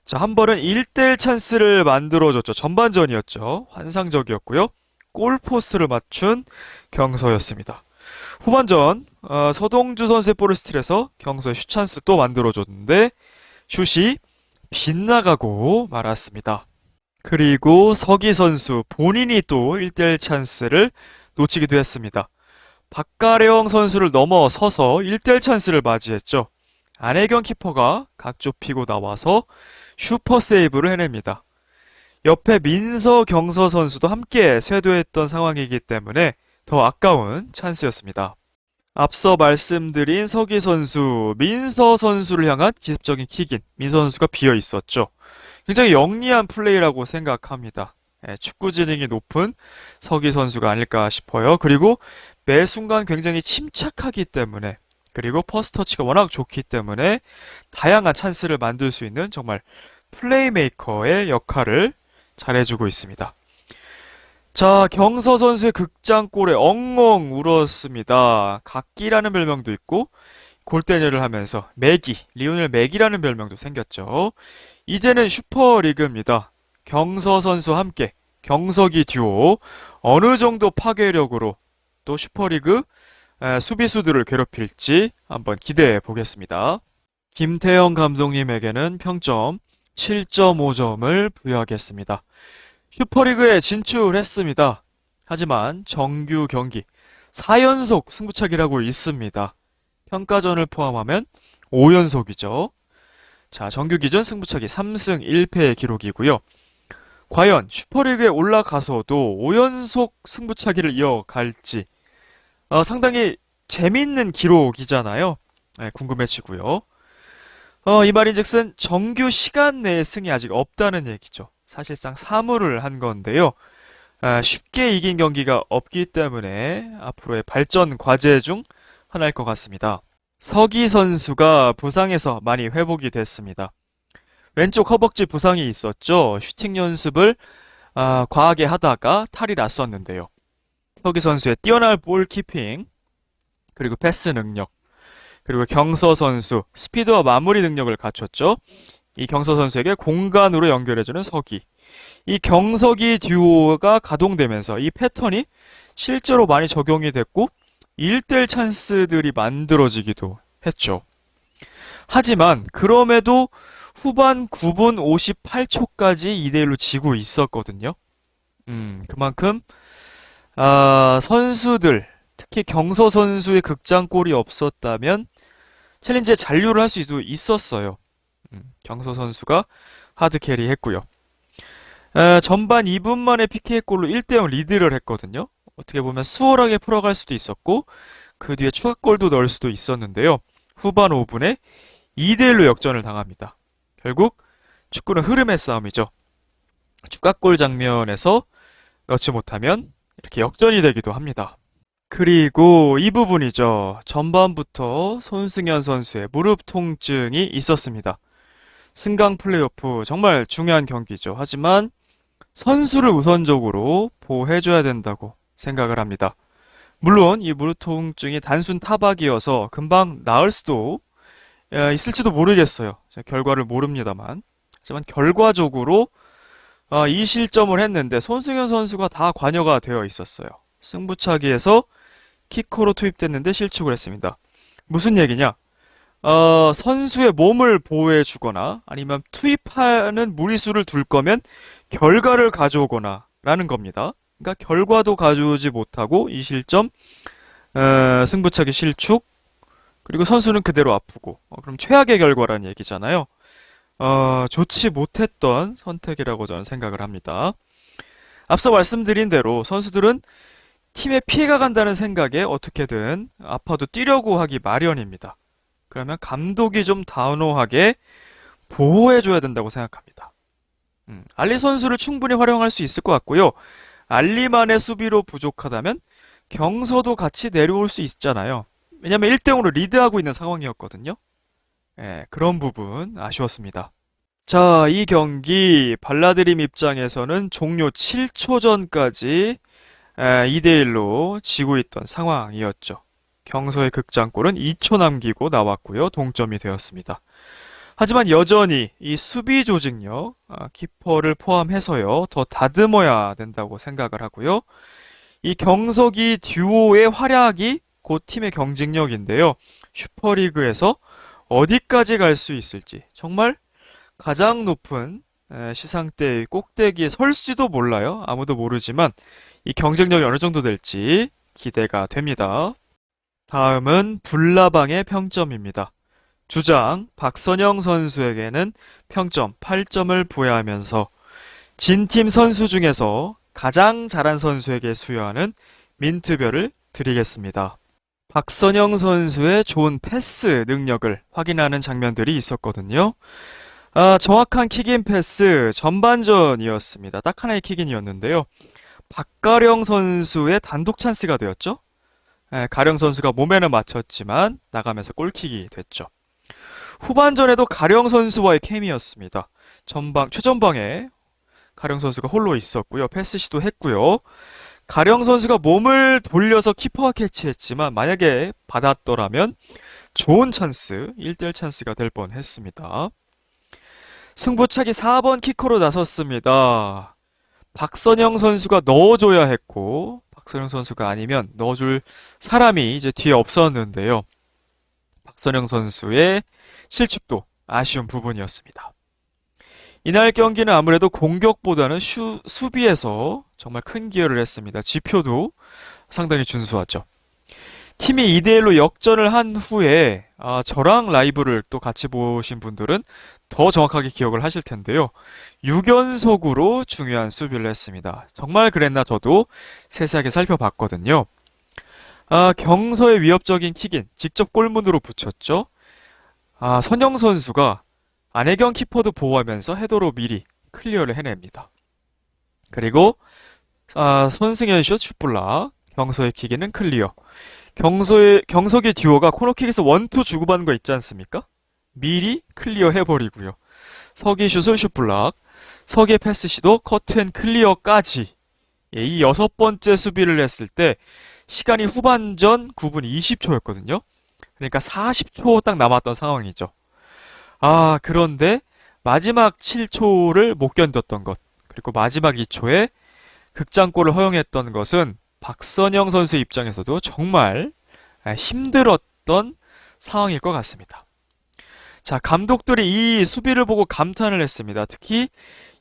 자, 한 번은 1대1 찬스를 만들어줬죠. 전반전이었죠. 환상적이었고요. 골포스트를 맞춘 경서였습니다. 후반전 서동주 선수의 볼을 스틸해서 경서의 슛 찬스 또 만들어줬는데 슛이 빗나가고 말았습니다. 그리고 서기 선수 본인이 또 1대1 찬스를 놓치기도 했습니다. 박가령 선수를 넘어서서 1대1 찬스를 맞이했죠. 안혜경 키퍼가 각 좁히고 나와서 슈퍼 세이브를 해냅니다. 옆에 민서 경서 선수도 함께 쇄도했던 상황이기 때문에 더 아까운 찬스였습니다. 앞서 말씀드린 서기 선수, 민서 선수를 향한 기습적인 킥인, 민서 선수가 비어 있었죠. 굉장히 영리한 플레이라고 생각합니다. 축구 지능이 높은 서기 선수가 아닐까 싶어요. 그리고 매 순간 굉장히 침착하기 때문에, 그리고 퍼스터치가 워낙 좋기 때문에 다양한 찬스를 만들 수 있는 정말 플레이메이커의 역할을 잘해주고 있습니다. 자, 경서 선수의 극장골에 엉엉 울었습니다. 각기라는 별명도 있고 골대녀를 하면서 매기, 리오넬 매기라는 별명도 생겼죠. 이제는 슈퍼리그입니다. 경서 선수와 함께 경석이 듀오 어느 정도 파괴력으로 또 슈퍼리그 수비수들을 괴롭힐지 한번 기대해 보겠습니다. 김태형 감독님에게는 평점 7.5점을 부여하겠습니다. 슈퍼리그에 진출했습니다. 하지만 정규 경기 4연속 승부차기라고 있습니다. 평가전을 포함하면 5연속이죠. 자, 정규 기준 승부차기 3승 1패의 기록이고요. 과연 슈퍼리그에 올라가서도 5연속 승부차기를 이어갈지 상당히 재밌는 기록이잖아요. 궁금해지고요. 이 말인즉슨 정규 시간 내에 승이 아직 없다는 얘기죠. 사실상 사무를 한 건데요. 쉽게 이긴 경기가 없기 때문에 앞으로의 발전 과제 중 하나일 것 같습니다. 서기 선수가 부상에서 많이 회복이 됐습니다. 왼쪽 허벅지 부상이 있었죠. 슈팅 연습을 과하게 하다가 탈이 났었는데요. 서기 선수의 뛰어난 볼 키핑, 그리고 패스 능력, 그리고 경서 선수, 스피드와 마무리 능력을 갖췄죠. 이 경서 선수에게 공간으로 연결해주는 서기. 이 경석이 듀오가 가동되면서 이 패턴이 실제로 많이 적용이 됐고 1대1 찬스들이 만들어지기도 했죠. 하지만 그럼에도 후반 9분 58초까지 2대1로 지고 있었거든요. 그만큼 선수들, 특히 경서 선수의 극장골이 없었다면 챌린지에 잔류를 할 수도 있었어요. 경서 선수가 하드캐리 했고요. 전반 2분 만에 PK골로 1대0 리드를 했거든요. 어떻게 보면 수월하게 풀어갈 수도 있었고 그 뒤에 추가골도 넣을 수도 있었는데요. 후반 5분에 2대1로 역전을 당합니다. 결국 축구는 흐름의 싸움이죠. 추가골 장면에서 넣지 못하면 이렇게 역전이 되기도 합니다. 그리고 이 부분이죠. 전반부터 손승현 선수의 무릎 통증이 있었습니다. 승강 플레이오프 정말 중요한 경기죠. 하지만 선수를 우선적으로 보호해줘야 된다고 생각을 합니다. 물론 이 무릎 통증이 단순 타박이어서 금방 나을 수도 있을지도 모르겠어요. 결과를 모릅니다만. 하지만 결과적으로 이 실점을 했는데 손승현 선수가 다 관여가 되어 있었어요. 승부차기에서 키커로 투입됐는데 실축을 했습니다. 무슨 얘기냐? 선수의 몸을 보호해주거나 아니면 투입하는 무리수를 둘 거면 결과를 가져오거나 라는 겁니다. 그러니까 결과도 가져오지 못하고 이 실점, 승부차기 실축, 그리고 선수는 그대로 아프고 그럼 최악의 결과라는 얘기잖아요. 좋지 못했던 선택이라고 저는 생각을 합니다. 앞서 말씀드린 대로 선수들은 팀에 피해가 간다는 생각에 어떻게든 아파도 뛰려고 하기 마련입니다. 그러면 감독이 좀 단호하게 보호해줘야 된다고 생각합니다. 알리 선수를 충분히 활용할 수 있을 것 같고요. 알리만의 수비로 부족하다면 경서도 같이 내려올 수 있잖아요. 왜냐면 1대0으로 리드하고 있는 상황이었거든요. 그런 부분 아쉬웠습니다. 자, 이 경기 발라드림 입장에서는 종료 7초 전까지 2대1로 지고 있던 상황이었죠. 경서의 극장골은 2초 남기고 나왔고요. 동점이 되었습니다. 하지만 여전히 이 수비 조직력, 키퍼를 포함해서요. 더 다듬어야 된다고 생각을 하고요. 이 경석이 듀오의 활약이 곧 팀의 경쟁력인데요. 슈퍼리그에서 어디까지 갈 수 있을지 정말 가장 높은 시상대의 꼭대기에 설지도 몰라요. 아무도 모르지만 이 경쟁력이 어느 정도 될지 기대가 됩니다. 다음은 불나방의 평점입니다. 주장 박선영 선수에게는 평점 8점을 부여하면서 진 팀 선수 중에서 가장 잘한 선수에게 수여하는 민트별을 드리겠습니다. 박선영 선수의 좋은 패스 능력을 확인하는 장면들이 있었거든요. 정확한 킥인 패스 전반전이었습니다. 딱 하나의 킥인이었는데요. 박가령 선수의 단독 찬스가 되었죠. 가령 선수가 몸에는 맞췄지만 나가면서 골킥이 됐죠. 후반전에도 가령 선수와의 케미였습니다. 최전방에 가령 선수가 홀로 있었고요. 패스 시도했고요. 가령 선수가 몸을 돌려서 키퍼가 캐치했지만 만약에 받았더라면 좋은 찬스, 1대1 찬스가 될 뻔했습니다. 승부차기 4번 키커로 나섰습니다. 박선영 선수가 넣어줘야 했고 박선영 선수가 아니면 넣어줄 사람이 이제 뒤에 없었는데요. 박선영 선수의 실축도 아쉬운 부분이었습니다. 이날 경기는 아무래도 공격보다는 수비에서 정말 큰 기여를 했습니다. 지표도 상당히 준수하죠. 팀이 2대1로 역전을 한 후에 저랑 라이브를 또 같이 보신 분들은 더 정확하게 기억을 하실 텐데요. 6연속으로 중요한 수비를 했습니다. 정말 그랬나 저도 세세하게 살펴봤거든요. 경서의 위협적인 킥인 직접 골문으로 붙였죠. 선영 선수가 안혜경 키퍼도 보호하면서 헤더로 미리 클리어를 해냅니다. 그리고 손승현 슛 슛블락, 경서의 킥인은 클리어. 경석이 듀오가 코너킥에서 원투 주고받는 거 있지 않습니까? 미리 클리어 해버리고요. 석이 슛은 슛블락, 석의 패스 시도 커트앤 클리어까지. 예, 이 6번째 수비를 했을 때 시간이 후반전 9분 20초였거든요. 그러니까 40초 딱 남았던 상황이죠. 아, 그런데 마지막 7초를 못 견뎠던 것, 그리고 마지막 2초에 극장골을 허용했던 것은 박선영 선수의 입장에서도 정말 힘들었던 상황일 것 같습니다. 자, 감독들이 이 수비를 보고 감탄을 했습니다. 특히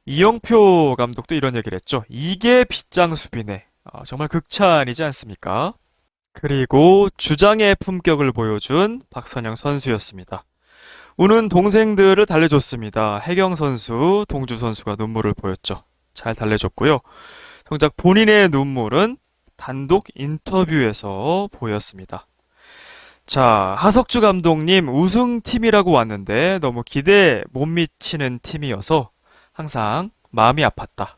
이영표 감독도 이런 얘기를 했죠. 이게 빗장 수비네. 정말 극찬이지 않습니까? 그리고 주장의 품격을 보여준 박선영 선수였습니다. 우는 동생들을 달래줬습니다. 혜경 선수, 동주 선수가 눈물을 보였죠. 잘 달래줬고요. 정작 본인의 눈물은 단독 인터뷰에서 보였습니다. 자, 하석주 감독님 우승팀이라고 왔는데 너무 기대에 못 미치는 팀이어서 항상 마음이 아팠다.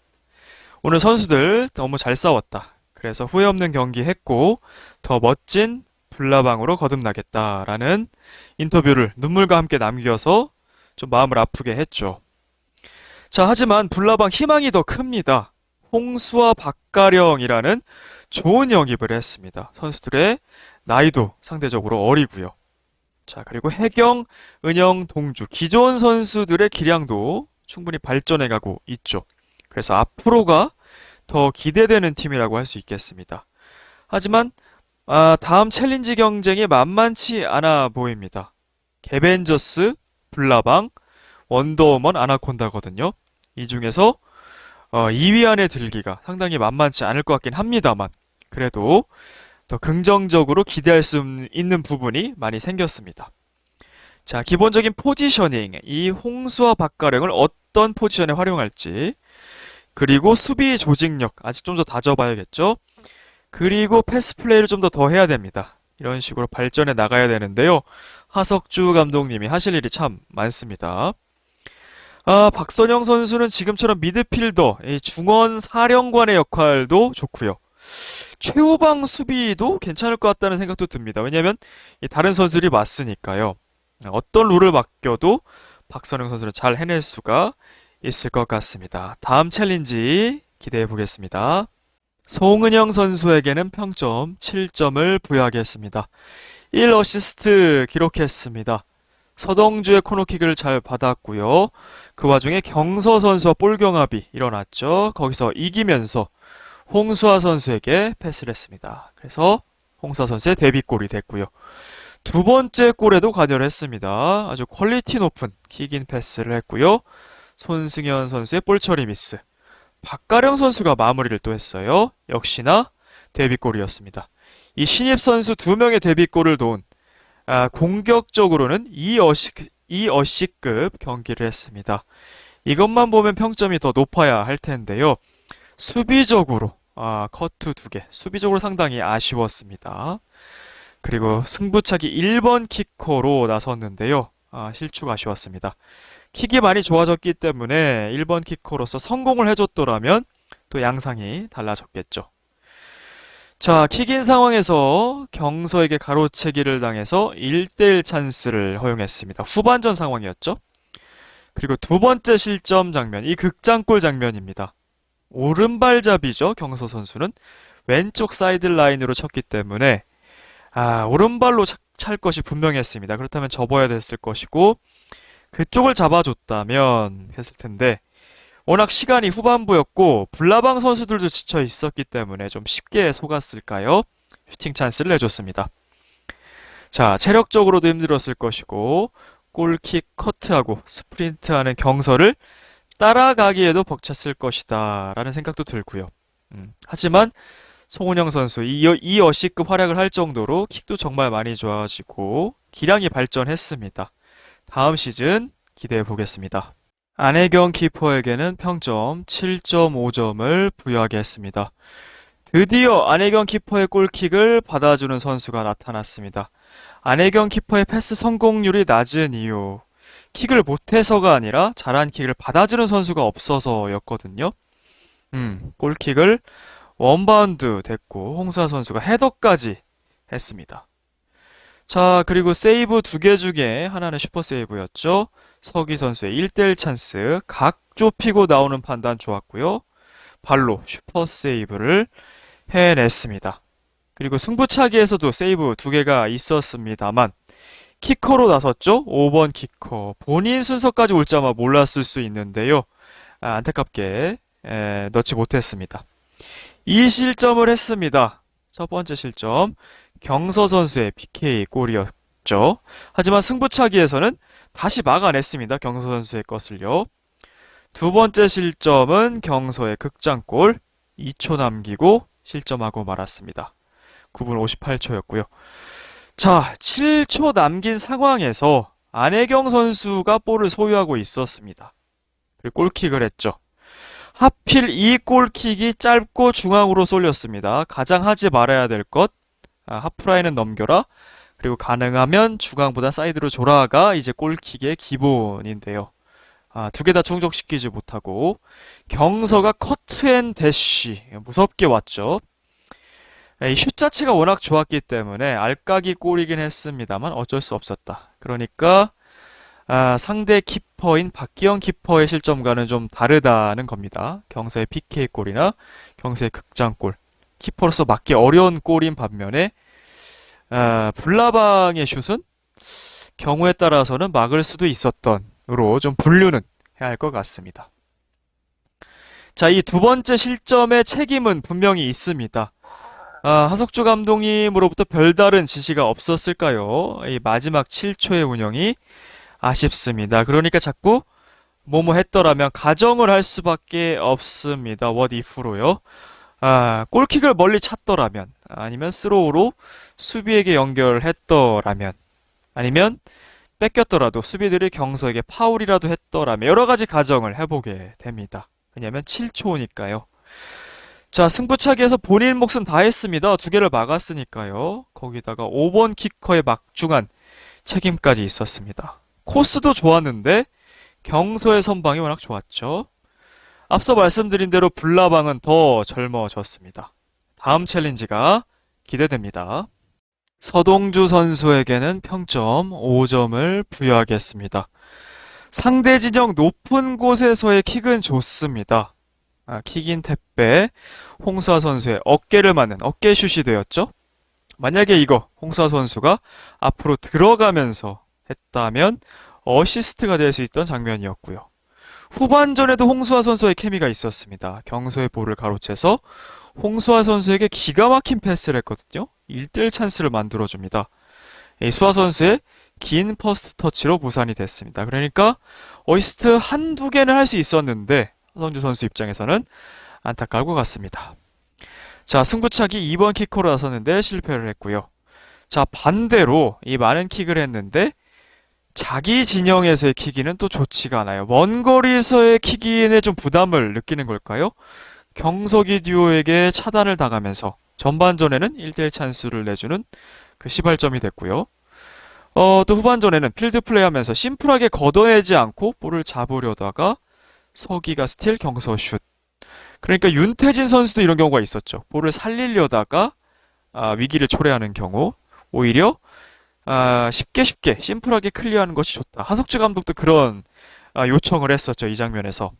오늘 선수들 너무 잘 싸웠다. 그래서 후회 없는 경기 했고 더 멋진 불나방으로 거듭나겠다라는 인터뷰를 눈물과 함께 남겨서 좀 마음을 아프게 했죠. 자, 하지만 불나방 희망이 더 큽니다. 홍수와 박가령이라는 좋은 영입을 했습니다. 선수들의 나이도 상대적으로 어리고요. 자, 그리고 혜경, 은영, 동주 기존 선수들의 기량도 충분히 발전해가고 있죠. 그래서 앞으로가 더 기대되는 팀이라고 할 수 있겠습니다. 하지만 다음 챌린지 경쟁이 만만치 않아 보입니다. 개벤저스, 불나방, 원더우먼, 아나콘다거든요. 이 중에서 2위 안에 들기가 상당히 만만치 않을 것 같긴 합니다만 그래도 더 긍정적으로 기대할 수 있는 부분이 많이 생겼습니다. 자, 기본적인 포지셔닝, 이 홍수와 박가령을 어떤 포지션에 활용할지, 그리고 수비 조직력 아직 좀 더 다져봐야겠죠. 그리고 패스 플레이를 좀 더 해야 됩니다. 이런 식으로 발전해 나가야 되는데요. 하석주 감독님이 하실 일이 참 많습니다. 박선영 선수는 지금처럼 미드필더, 이 중원 사령관의 역할도 좋고요. 최후방 수비도 괜찮을 것 같다는 생각도 듭니다. 왜냐하면 다른 선수들이 맞으니까요. 어떤 롤을 맡겨도 박선영 선수를 잘 해낼 수가 있을 것 같습니다. 다음 챌린지 기대해 보겠습니다. 송은영 선수에게는 평점 7점을 부여하겠습니다. 1어시스트 기록했습니다. 서동주의 코너킥을 잘 받았고요. 그 와중에 경서 선수와 볼 경합이 일어났죠. 거기서 이기면서 홍수아 선수에게 패스를 했습니다. 그래서 홍수아 선수의 데뷔골이 됐고요. 두 번째 골에도 관여를 했습니다. 아주 퀄리티 높은 킥인 패스를 했고요. 손승현 선수의 볼 처리 미스. 박가령 선수가 마무리를 또 했어요. 역시나 데뷔골이었습니다. 이 신입 선수 2명의 데뷔골을 놓은 공격적으로는 2어시급 경기를 했습니다. 이것만 보면 평점이 더 높아야 할 텐데요. 수비적으로 커트 2개, 수비적으로 상당히 아쉬웠습니다. 그리고 승부차기 1번 키커로 나섰는데요. 실축 아쉬웠습니다. 킥이 많이 좋아졌기 때문에 1번 키커로서 성공을 해줬더라면 또 양상이 달라졌겠죠. 자, 킥인 상황에서 경서에게 가로채기를 당해서 1대1 찬스를 허용했습니다. 후반전 상황이었죠. 그리고 두 번째 실점 장면, 이 극장골 장면입니다. 오른발잡이죠. 경서 선수는 왼쪽 사이드 라인으로 쳤기 때문에 오른발로 찰 것이 분명했습니다. 그렇다면 접어야 됐을 것이고 그쪽을 잡아줬다면 했을 텐데 워낙 시간이 후반부였고 불나방 선수들도 지쳐 있었기 때문에 좀 쉽게 속았을까요? 슈팅 찬스를 내줬습니다. 자, 체력적으로도 힘들었을 것이고 골킥 커트하고 스프린트하는 경서를 따라가기에도 벅찼을 것이다 라는 생각도 들고요. 하지만 송은영 선수 이 어시급 활약을 할 정도로 킥도 정말 많이 좋아지고 기량이 발전했습니다. 다음 시즌 기대해 보겠습니다. 안혜경 키퍼에게는 평점 7.5점을 부여하겠습니다. 드디어 안혜경 키퍼의 골킥을 받아주는 선수가 나타났습니다. 안혜경 키퍼의 패스 성공률이 낮은 이유, 킥을 못해서가 아니라 잘한 킥을 받아주는 선수가 없어서였거든요. 골킥을 원바운드 됐고 홍수아 선수가 헤더까지 했습니다. 자, 그리고 세이브 두 개 중에 하나는 슈퍼 세이브였죠. 서기 선수의 1대1 찬스, 각 좁히고 나오는 판단 좋았고요. 발로 슈퍼 세이브를 해냈습니다. 그리고 승부차기에서도 세이브 두 개가 있었습니다만 키커로 나섰죠. 5번 키커. 본인 순서까지 올지 아마 몰랐을 수 있는데요. 안타깝게 넣지 못했습니다. 2실점을 했습니다. 첫 번째 실점 경서 선수의 PK 골이었죠. 하지만 승부차기에서는 다시 막아냈습니다. 경서 선수의 것을요. 두 번째 실점은 경서의 극장골 2초 남기고 실점하고 말았습니다. 9분 58초였고요. 자, 7초 남긴 상황에서 안혜경 선수가 볼을 소유하고 있었습니다. 그리고 골킥을 했죠. 하필 이 골킥이 짧고 중앙으로 쏠렸습니다. 가장 하지 말아야 될 것, 하프라인은 넘겨라. 그리고 가능하면 중앙보다 사이드로 졸아가 이제 골킥의 기본인데요. 두 개 다 충족시키지 못하고 경서가 커트앤 대쉬 무섭게 왔죠. 이 슛 자체가 워낙 좋았기 때문에 알까기 골이긴 했습니다만 어쩔 수 없었다. 그러니까 상대 키퍼인 박기영 키퍼의 실점과는 좀 다르다는 겁니다. 경서의 PK 골이나 경서의 극장골. 키퍼로서 막기 어려운 골인 반면에 불나방의 슛은 경우에 따라서는 막을 수도 있었던으로 좀 분류는 해야 할 것 같습니다. 자, 이 두 번째 실점의 책임은 분명히 있습니다. 하석조 감독님으로부터 별다른 지시가 없었을까요? 이 마지막 7초의 운영이 아쉽습니다. 그러니까 자꾸 뭐뭐 했더라면 가정을 할 수밖에 없습니다. what if로요. 골킥을 멀리 찼더라면, 아니면 스로우로 수비에게 연결했더라면, 아니면 뺏겼더라도 수비들이 경서에게 파울이라도 했더라면 여러 가지 가정을 해보게 됩니다. 왜냐면 7초니까요. 자, 승부차기에서 본인 몫은 다 했습니다. 두 개를 막았으니까요. 거기다가 5번 키커의 막중한 책임까지 있었습니다. 코스도 좋았는데 경서의 선방이 워낙 좋았죠. 앞서 말씀드린 대로 불나방은 더 젊어졌습니다. 다음 챌린지가 기대됩니다. 서동주 선수에게는 평점 5점을 부여하겠습니다. 상대 진영 높은 곳에서의 킥은 좋습니다. 킥인 택배 홍수아 선수의 어깨를 맞는 어깨슛이 되었죠. 만약에 이거 홍수아 선수가 앞으로 들어가면서 했다면 어시스트가 될 수 있던 장면이었고요. 후반전에도 홍수아 선수의 케미가 있었습니다. 경서의 볼을 가로채서 홍수아 선수에게 기가 막힌 패스를 했거든요. 1대1 찬스를 만들어줍니다. 수아 선수의 긴 퍼스트 터치로 무산이 됐습니다. 그러니까 어시스트 한두 개는 할 수 있었는데 서동주 선수 입장에서는 안타까울 것 같습니다. 자, 승부차기 2번 키커로 나섰는데 실패를 했고요. 자, 반대로 이 많은 킥을 했는데 자기 진영에서의 킥인은 또 좋지가 않아요. 먼 거리에서의 킥인에 좀 부담을 느끼는 걸까요? 경석이 듀오에게 차단을 당하면서 전반전에는 1대1 찬스를 내주는 그 시발점이 됐고요. 또 후반전에는 필드 플레이하면서 심플하게 걷어내지 않고 볼을 잡으려다가 서기가 스틸 경서 슛. 그러니까 윤태진 선수도 이런 경우가 있었죠. 볼을 살리려다가 위기를 초래하는 경우 오히려 쉽게 심플하게 클리어하는 것이 좋다. 하석주 감독도 그런 요청을 했었죠. 이 장면에서.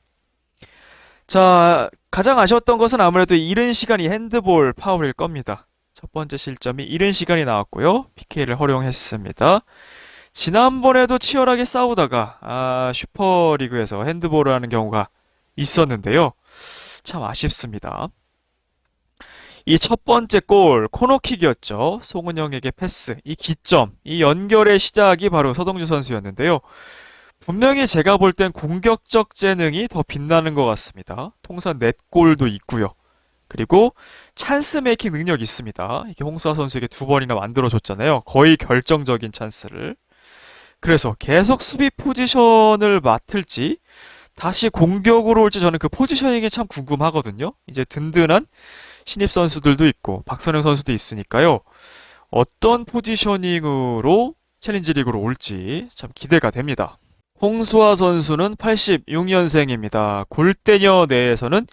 자, 가장 아쉬웠던 것은 아무래도 이른 시간이 핸드볼 파울일 겁니다. 첫 번째 실점이 이른 시간이 나왔고요. PK를 허용했습니다. 지난번에도 치열하게 싸우다가 슈퍼리그에서 핸드볼을 하는 경우가 있었는데요. 참 아쉽습니다. 이 첫 번째 골 코너킥이었죠. 송은영에게 패스, 이 기점, 이 연결의 시작이 바로 서동주 선수였는데요. 분명히 제가 볼 땐 공격적 재능이 더 빛나는 것 같습니다. 통산 넷골도 있고요. 그리고 찬스 메이킹 능력이 있습니다. 이게 홍수아 선수에게 두 번이나 만들어줬잖아요. 거의 결정적인 찬스를. 그래서 계속 수비 포지션을 맡을지 다시 공격으로 올지 저는 그 포지셔닝이 참 궁금하거든요. 이제 든든한 신입 선수들도 있고 박선영 선수도 있으니까요. 어떤 포지셔닝으로 챌린지 리그로 올지 참 기대가 됩니다. 홍수아 선수는 86년생입니다. 골대녀 내에서는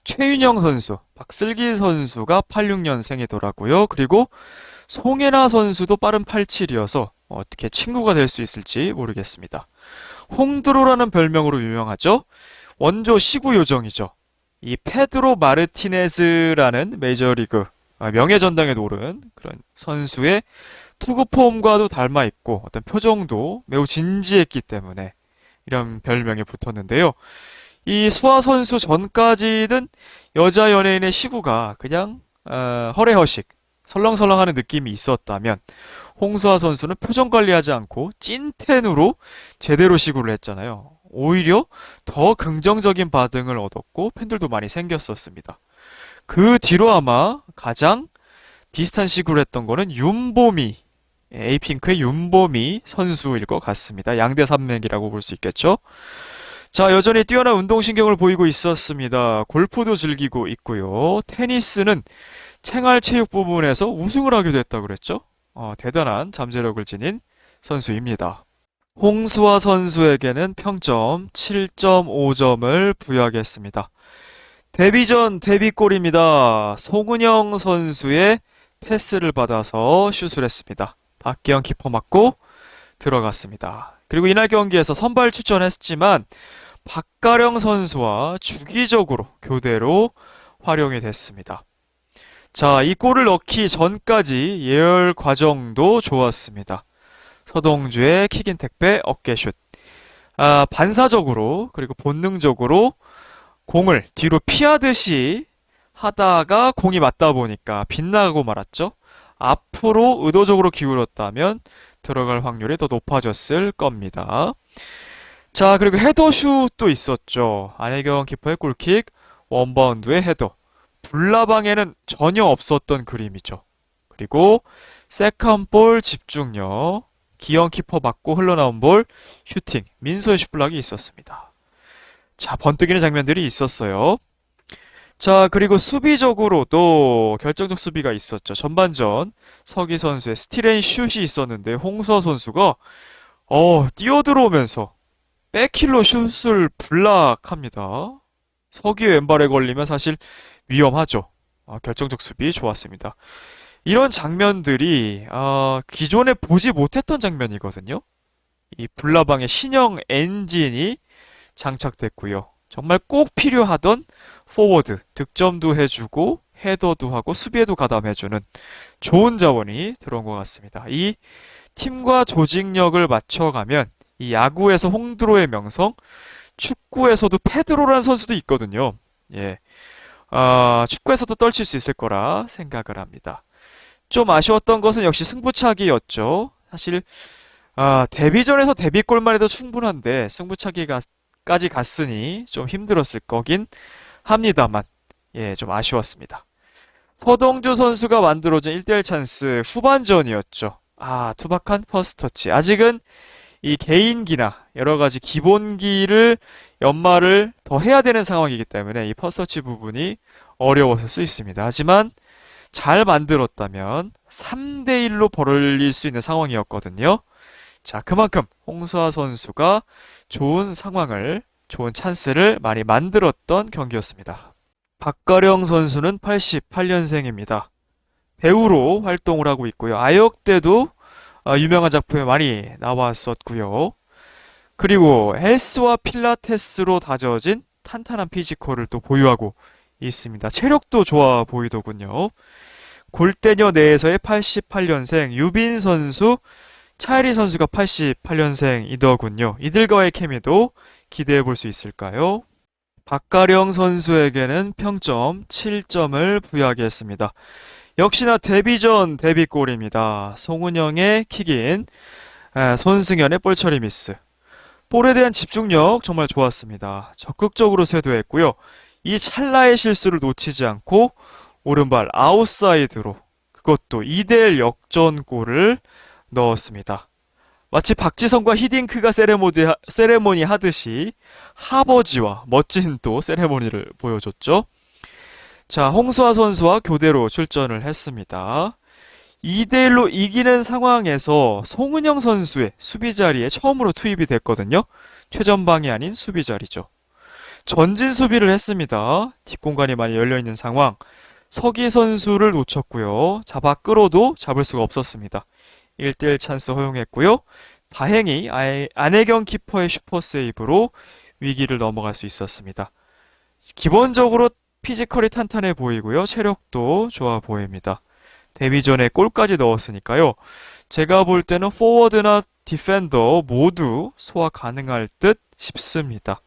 최윤영 선수, 박슬기 선수가 86년생이더라고요. 그리고 송혜나 선수도 빠른 87이어서 어떻게 친구가 될 수 있을지 모르겠습니다. 홍드로라는 별명으로 유명하죠. 원조 시구 요정이죠. 이 페드로 마르티네즈라는 메이저리그 명예전당에도 오른 그런 선수의 투구 폼과도 닮아 있고 어떤 표정도 매우 진지했기 때문에 이런 별명이 붙었는데요. 이 수아 선수 전까지는 여자 연예인의 시구가 그냥 허례허식 설렁설렁하는 느낌이 있었다면 홍수아 선수는 표정 관리하지 않고 찐텐으로 제대로 시구를 했잖아요. 오히려 더 긍정적인 반응을 얻었고 팬들도 많이 생겼었습니다. 그 뒤로 아마 가장 비슷한 시구를 했던 거는 윤보미, 에이핑크의 윤보미 선수일 것 같습니다. 양대 산맥이라고 볼 수 있겠죠. 자, 여전히 뛰어난 운동신경을 보이고 있었습니다. 골프도 즐기고 있고요. 테니스는 생활체육 부분에서 우승을 하게 됐다고 그랬죠? 대단한 잠재력을 지닌 선수입니다. 홍수아 선수에게는 평점 7.5점을 부여하겠습니다. 데뷔전 데뷔골입니다. 송은영 선수의 패스를 받아서 슛을 했습니다. 박기영 키퍼 맞고 들어갔습니다. 그리고 이날 경기에서 선발 출전했지만 박가령 선수와 주기적으로 교대로 활용이 됐습니다. 자, 이 골을 넣기 전까지 예열 과정도 좋았습니다. 서동주의 킥인 택배 어깨슛. 반사적으로 그리고 본능적으로 공을 뒤로 피하듯이 하다가 공이 맞다 보니까 빗나가고 말았죠. 앞으로 의도적으로 기울었다면 들어갈 확률이 더 높아졌을 겁니다. 자, 그리고 헤더슛도 있었죠. 안혜경 키퍼의 골킥, 원바운드의 헤더. 불나방에는 전혀 없었던 그림이죠. 그리고 세컨볼 집중력, 기영 키퍼 맞고 흘러나온 볼, 슈팅, 민소의 슛블락이 있었습니다. 자, 번뜩이는 장면들이 있었어요. 자, 그리고 수비적으로도 결정적 수비가 있었죠. 전반전 서기 선수의 스틸앤슛이 있었는데 홍수아 선수가 뛰어들어오면서 백힐로 슛을 블락합니다. 서기의 왼발에 걸리면 사실 위험하죠. 결정적 수비 좋았습니다. 이런 장면들이 기존에 보지 못했던 장면이거든요. 이 불나방의 신형 엔진이 장착됐고요. 정말 꼭 필요하던 포워드, 득점도 해주고 헤더도 하고 수비에도 가담해주는 좋은 자원이 들어온 것 같습니다. 이 팀과 조직력을 맞춰가면 이 야구에서 홍드로의 명성, 축구에서도 페드로라는 선수도 있거든요. 예, 축구에서도 떨칠 수 있을 거라 생각을 합니다. 좀 아쉬웠던 것은 역시 승부차기였죠. 사실 데뷔전에서 데뷔골만 해도 충분한데 승부차기까지 갔으니 좀 힘들었을 거긴 합니다만 좀 아쉬웠습니다. 서동주 선수가 만들어준 1대1 찬스 후반전이었죠. 투박한 퍼스터치. 아직은 이 개인기나 여러가지 기본기를 연마를 더 해야 되는 상황이기 때문에 이 퍼스터치 부분이 어려웠을 수 있습니다. 하지만 잘 만들었다면 3대1로 벌어질 수 있는 상황이었거든요. 자, 그만큼 홍수아 선수가 좋은 상황을, 좋은 찬스를 많이 만들었던 경기였습니다. 박가령 선수는 88년생입니다. 배우로 활동을 하고 있고요. 아역 때도 유명한 작품에 많이 나왔었고요. 그리고 헬스와 필라테스로 다져진 탄탄한 피지컬을 또 보유하고 있습니다. 체력도 좋아 보이더군요. 골대녀 내에서의 88년생 유빈 선수, 차이리 선수가 88년생이더군요. 이들과의 케미도 기대해 볼 수 있을까요? 박가령 선수에게는 평점 7점을 부여하겠습니다. 역시나 데뷔전 데뷔골입니다. 송은영의 킥인, 손승연의 볼처리 미스. 볼에 대한 집중력 정말 좋았습니다. 적극적으로 쇄도했고요. 이 찰나의 실수를 놓치지 않고 오른발 아웃사이드로 그것도 2대1 역전골을 넣었습니다. 마치 박지성과 히딩크가 세레모니 하듯이 하버지와 멋진 또 세레모니를 보여줬죠. 자, 홍수아 선수와 교대로 출전을 했습니다. 2대1로 이기는 상황에서 송은영 선수의 수비 자리에 처음으로 투입이 됐거든요. 최전방이 아닌 수비 자리죠. 전진 수비를 했습니다. 뒷공간이 많이 열려있는 상황. 서기 선수를 놓쳤고요. 잡아 끌어도 잡을 수가 없었습니다. 1대1 찬스 허용했고요. 다행히 안혜경 키퍼의 슈퍼 세이브로 위기를 넘어갈 수 있었습니다. 기본적으로 피지컬이 탄탄해 보이고요. 체력도 좋아 보입니다. 데뷔전에 골까지 넣었으니까요. 제가 볼 때는 포워드나 디펜더 모두 소화 가능할 듯 싶습니다.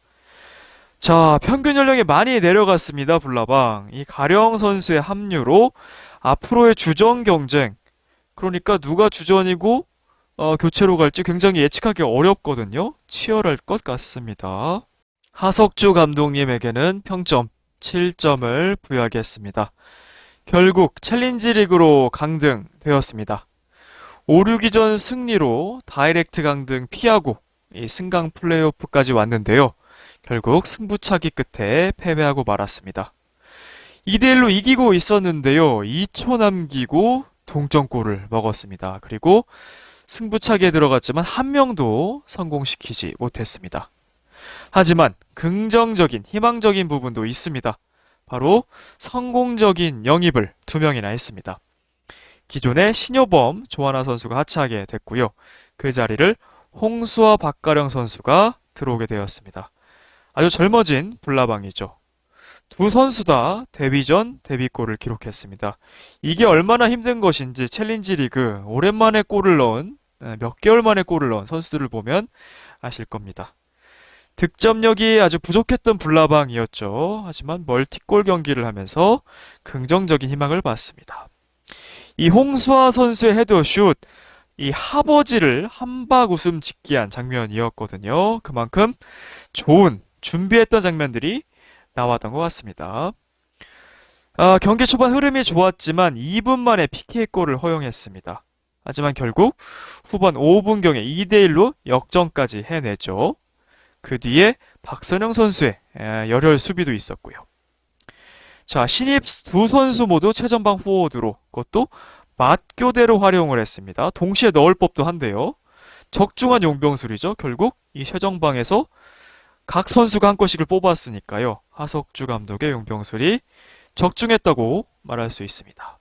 자, 평균 연령이 많이 내려갔습니다. 불나방. 이 가령 선수의 합류로 앞으로의 주전 경쟁, 그러니까 누가 주전이고 교체로 갈지 굉장히 예측하기 어렵거든요. 치열할 것 같습니다. 하석주 감독님에게는 평점 7점을 부여하겠습니다. 결국 챌린지 리그로 강등되었습니다. 5, 6위전 승리로 다이렉트 강등 피하고 이 승강 플레이오프까지 왔는데요. 결국 승부차기 끝에 패배하고 말았습니다. 2대1로 이기고 있었는데요. 2초 남기고 동점골을 먹었습니다. 그리고 승부차기에 들어갔지만 한 명도 성공시키지 못했습니다. 하지만 긍정적인, 희망적인 부분도 있습니다. 바로 성공적인 영입을 2명이나 했습니다. 기존의 신효범, 조하나 선수가 하차하게 됐고요. 그 자리를 홍수와 박가령 선수가 들어오게 되었습니다. 아주 젊어진 불나방이죠. 두 선수 다 데뷔전 데뷔골을 기록했습니다. 이게 얼마나 힘든 것인지 챌린지 리그 오랜만에 골을 넣은, 몇 개월 만에 골을 넣은 선수들을 보면 아실 겁니다. 득점력이 아주 부족했던 불나방이었죠. 하지만 멀티골 경기를 하면서 긍정적인 희망을 봤습니다. 이 홍수아 선수의 헤더슛, 이 하버지를 한박 웃음 짓게 한 장면이었거든요. 그만큼 좋은 준비했던 장면들이 나왔던 것 같습니다. 경기 초반 흐름이 좋았지만 2분 만에 PK골을 허용했습니다. 하지만 결국 후반 5분경에 2대1로 역전까지 해내죠. 그 뒤에 박선영 선수의 열혈 수비도 있었고요. 자, 신입 두 선수 모두 최전방 포워드로, 그것도 맞교대로 활용을 했습니다. 동시에 넣을 법도 한데요. 적중한 용병술이죠. 결국 이 최전방에서 각 선수가 한 골씩을 뽑았으니까요. 하석주 감독의 용병술이 적중했다고 말할 수 있습니다.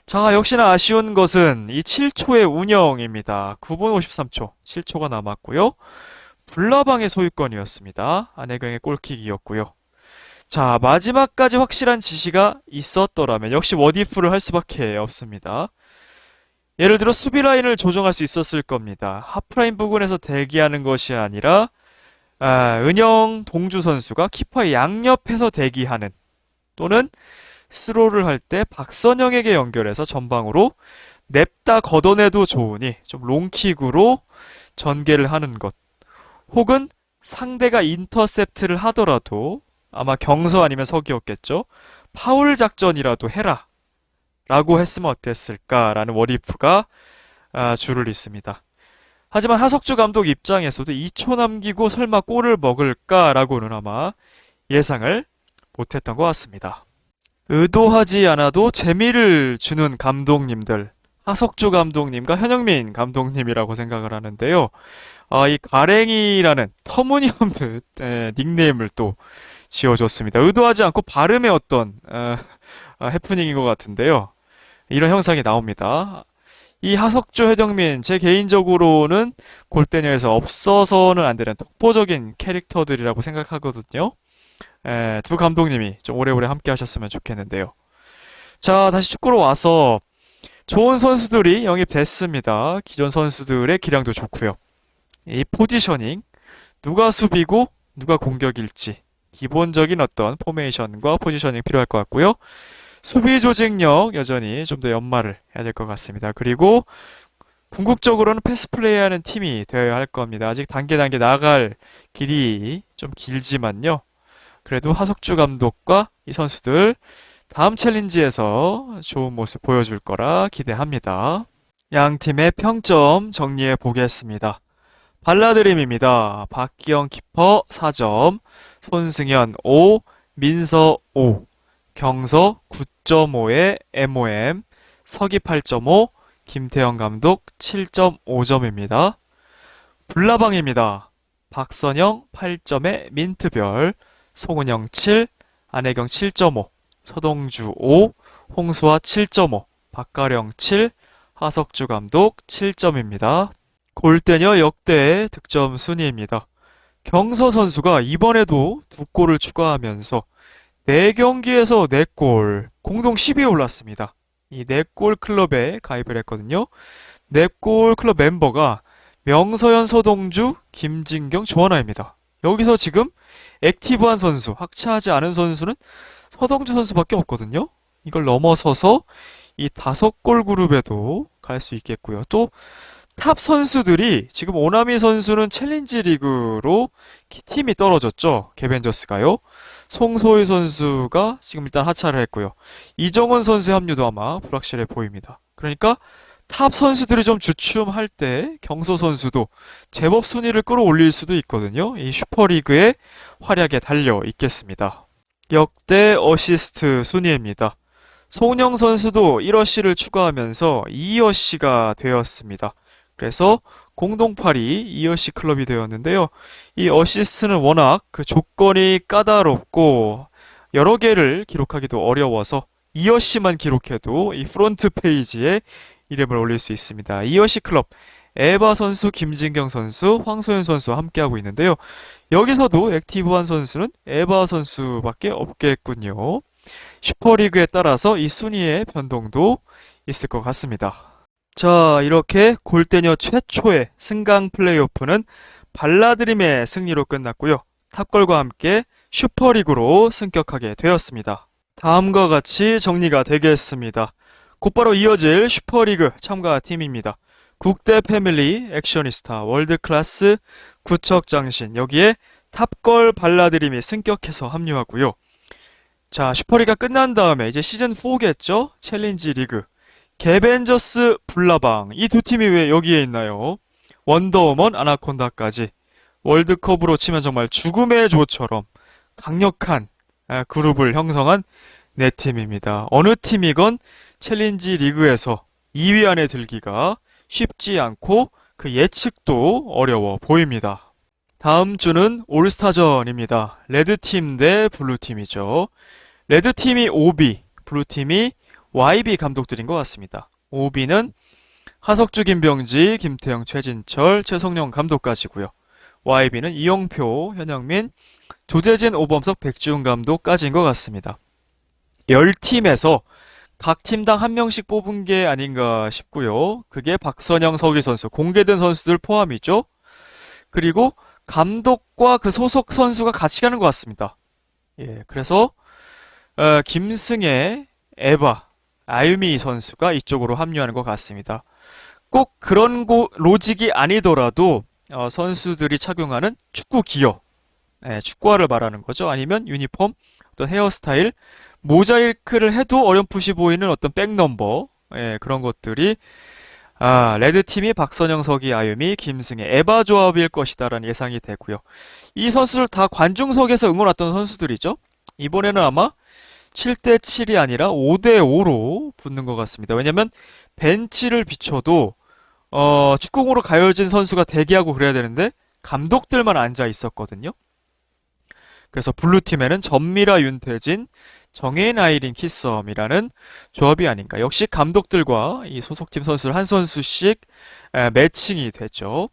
자, 역시나 아쉬운 것은 이 7초의 운영입니다. 9분 53초, 7초가 남았고요. 불나방의 소유권이었습니다. 안혜경의 골킥이었고요. 자, 마지막까지 확실한 지시가 있었더라면 역시 워디프를 할 수밖에 없습니다. 예를 들어 수비 라인을 조정할 수 있었을 겁니다. 하프라인 부근에서 대기하는 것이 아니라 은영 동주 선수가 키퍼의 양옆에서 대기하는, 또는 스로를 할 때 박선영에게 연결해서 전방으로 냅다 걷어내도 좋으니 좀 롱킥으로 전개를 하는 것, 혹은 상대가 인터셉트를 하더라도 아마 경서 아니면 석이었겠죠. 파울 작전이라도 해라 라고 했으면 어땠을까라는 워리프가 줄을 잇습니다. 하지만 하석주 감독 입장에서도 2초 남기고 설마 골을 먹을까라고는 아마 예상을 못했던 것 같습니다. 의도하지 않아도 재미를 주는 감독님들, 하석주 감독님과 현영민 감독님이라고 생각을 하는데요. 이 가랭이라는 터무니없는 닉네임을 또 지어줬습니다. 의도하지 않고 발음의 어떤 해프닝인 것 같은데요. 이런 형상이 나옵니다. 이 하석주, 현영민, 제 개인적으로는 골대녀에서 없어서는 안 되는 독보적인 캐릭터들이라고 생각하거든요. 두 감독님이 좀 오래오래 함께 하셨으면 좋겠는데요. 자, 다시 축구로 와서 좋은 선수들이 영입됐습니다. 기존 선수들의 기량도 좋고요. 이 포지셔닝, 누가 수비고 누가 공격일지 기본적인 어떤 포메이션과 포지셔닝 필요할 것 같고요. 수비 조직력 여전히 좀 더 연마를 해야 될 것 같습니다. 그리고 궁극적으로는 패스 플레이하는 팀이 되어야 할 겁니다. 아직 단계 나갈 길이 좀 길지만요. 그래도 하석주 감독과 이 선수들 다음 챌린지에서 좋은 모습 보여줄 거라 기대합니다. 양 팀의 평점 정리해 보겠습니다. 발라드림입니다. 박기영 키퍼 4점, 손승현 5, 민서 5, 경서 9.5의 MOM, 서기 8.5, 김태형 감독 7.5점입니다. 불나방입니다. 박선영 8점의 민트별, 송은영 7, 안혜경 7.5, 서동주 5, 홍수아 7.5, 박가령 7, 하석주 감독 7점입니다. 골대녀 역대 득점 순위입니다. 경서 선수가 이번에도 2골을 추가하면서 4경기에서 4골, 공동 10위에 올랐습니다. 이 4골 클럽에 가입을 했거든요. 4골 클럽 멤버가 명서현, 서동주, 김진경, 조하나입니다. 여기서 지금 액티브한 선수, 학차하지 않은 선수는 서동주 선수밖에 없거든요. 이걸 넘어서서 이 5골 그룹에도 갈 수 있겠고요. 또 탑 선수들이 지금 오나미 선수는 챌린지 리그로 팀이 떨어졌죠. 개벤저스가요. 송소희 선수가 지금 일단 하차를 했고요. 이정원 선수의 합류도 아마 불확실해 보입니다. 그러니까 탑 선수들이 좀 주춤할 때 경서 선수도 제법 순위를 끌어올릴 수도 있거든요. 이 슈퍼리그의 활약에 달려 있겠습니다. 역대 어시스트 순위입니다. 송은영 선수도 1어시를 추가하면서 2어시가 되었습니다. 그래서 공동 8위 2어시 클럽이 되었는데요. 이 어시스트는 워낙 그 조건이 까다롭고 여러 개를 기록하기도 어려워서 2어시만 기록해도 이 프론트 페이지에 이름을 올릴 수 있습니다. 2어시 클럽 에바 선수, 김진경 선수, 황소연 선수와 함께하고 있는데요. 여기서도 액티브한 선수는 에바 선수밖에 없겠군요. 슈퍼리그에 따라서 이 순위의 변동도 있을 것 같습니다. 자, 이렇게 골대녀 최초의 승강 플레이오프는 발라드림의 승리로 끝났고요. 탑걸과 함께 슈퍼리그로 승격하게 되었습니다. 다음과 같이 정리가 되겠습니다. 곧바로 이어질 슈퍼리그 참가팀입니다. 국대 패밀리, 액션이스타, 월드클래스, 구척장신, 여기에 탑걸 발라드림이 승격해서 합류하고요. 자, 슈퍼리그가 끝난 다음에 이제 시즌4겠죠? 챌린지 리그. 개벤저스, 불나방. 이 두 팀이 왜 여기에 있나요? 원더우먼, 아나콘다까지. 월드컵으로 치면 정말 죽음의 조처럼 강력한 그룹을 형성한 네 팀입니다. 어느 팀이건 챌린지 리그에서 2위 안에 들기가 쉽지 않고 그 예측도 어려워 보입니다. 다음 주는 올스타전입니다. 레드팀 대 블루팀이죠. 레드팀이 OB, 블루팀이 YB 감독들인 것 같습니다. OB는 하석주, 김병지, 김태형, 최진철, 최성령 감독까지고요. YB는 이영표, 현영민, 조재진, 오범석, 백지훈 감독까지인 것 같습니다. 10팀에서 각 팀당 한 명씩 뽑은 게 아닌가 싶고요. 그게 박선영, 서기 선수, 공개된 선수들 포함이죠. 그리고 감독과 그 소속 선수가 같이 가는 것 같습니다. 예, 그래서 김승혜, 에바, 아유미 선수가 이쪽으로 합류하는 것 같습니다. 꼭 그런 로직이 아니더라도 선수들이 착용하는 축구 기어, 축구화를 말하는 거죠. 아니면 유니폼, 어떤 헤어스타일, 모자이크를 해도 어렴풋이 보이는 어떤 백넘버, 그런 것들이 레드팀이 박선영, 서기, 아유미, 김승혜, 에바 조합일 것이다라는 예상이 되고요. 이 선수들 다 관중석에서 응원 왔던 선수들이죠. 이번에는 아마 7대7이 아니라 5대5로 붙는 것 같습니다. 왜냐면 벤치를 비춰도 축구공으로 가려진 선수가 대기하고 그래야 되는데 감독들만 앉아 있었거든요. 그래서 블루팀에는 전미라, 윤태진, 정혜인, 아이린, 키썸이라는 조합이 아닌가. 역시 감독들과 이 소속팀 선수를 한 선수씩 매칭이 됐죠.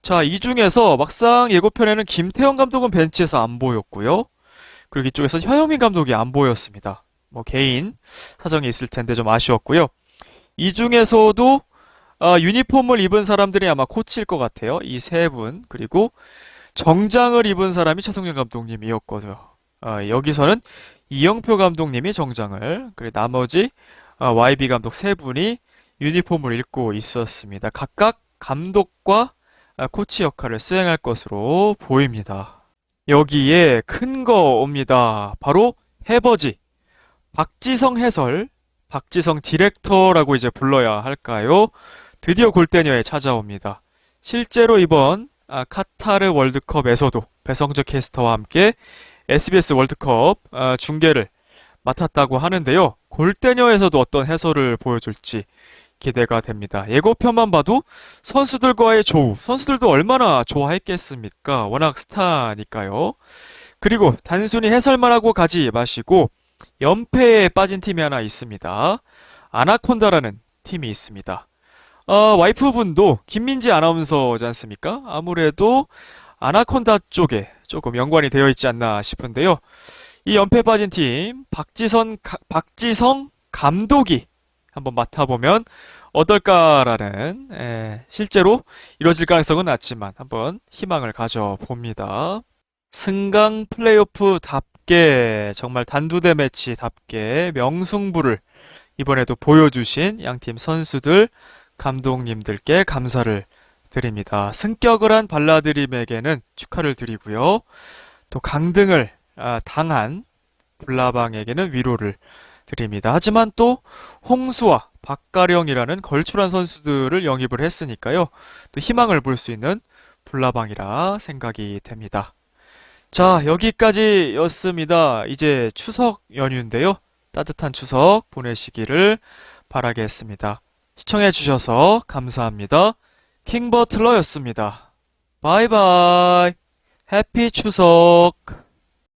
자, 이 중에서 막상 예고편에는 김태형 감독은 벤치에서 안 보였고요. 그리고 이쪽에서 현영민 감독이 안 보였습니다. 뭐 개인 사정이 있을 텐데 좀 아쉬웠고요. 이 중에서도 유니폼을 입은 사람들이 아마 코치일 것 같아요. 이 세 분. 그리고 정장을 입은 사람이 최성령 감독님이었거든요. 여기서는 이영표 감독님이 정장을, 그리고 나머지 YB 감독 세 분이 유니폼을 입고 있었습니다. 각각 감독과 코치 역할을 수행할 것으로 보입니다. 여기에 큰 거 옵니다. 바로 해버지. 박지성 해설, 박지성 디렉터라고 이제 불러야 할까요? 드디어 골대녀에 찾아옵니다. 실제로 이번 카타르 월드컵에서도 배성재 캐스터와 함께 SBS 월드컵 중계를 맡았다고 하는데요. 골대녀에서도 어떤 해설을 보여줄지 기대가 됩니다. 예고편만 봐도 선수들과의 조우, 선수들도 얼마나 좋아했겠습니까? 워낙 스타니까요. 그리고 단순히 해설만 하고 가지 마시고 연패에 빠진 팀이 하나 있습니다. 아나콘다라는 팀이 있습니다. 와이프분도 김민지 아나운서지 않습니까? 아무래도 아나콘다 쪽에 조금 연관이 되어 있지 않나 싶은데요. 이 연패에 빠진 팀 박지성 감독이 한번 맡아보면 어떨까라는 실제로 이뤄질 가능성은 낮지만 한번 희망을 가져봅니다. 승강 플레이오프답게 정말 단두대 매치답게 명승부를 이번에도 보여주신 양팀 선수들, 감독님들께 감사를 드립니다. 승격을 한 발라드림에게는 축하를 드리고요. 또 강등을 당한 불나방에게는 위로를 드립니다. 하지만 또 홍수와 박가령이라는 걸출한 선수들을 영입을 했으니까요. 또 희망을 볼 수 있는 불나방이라 생각이 됩니다. 자, 여기까지였습니다. 이제 추석 연휴인데요. 따뜻한 추석 보내시기를 바라겠습니다. 시청해주셔서 감사합니다. 킹버틀러였습니다. 바이바이. 해피 추석.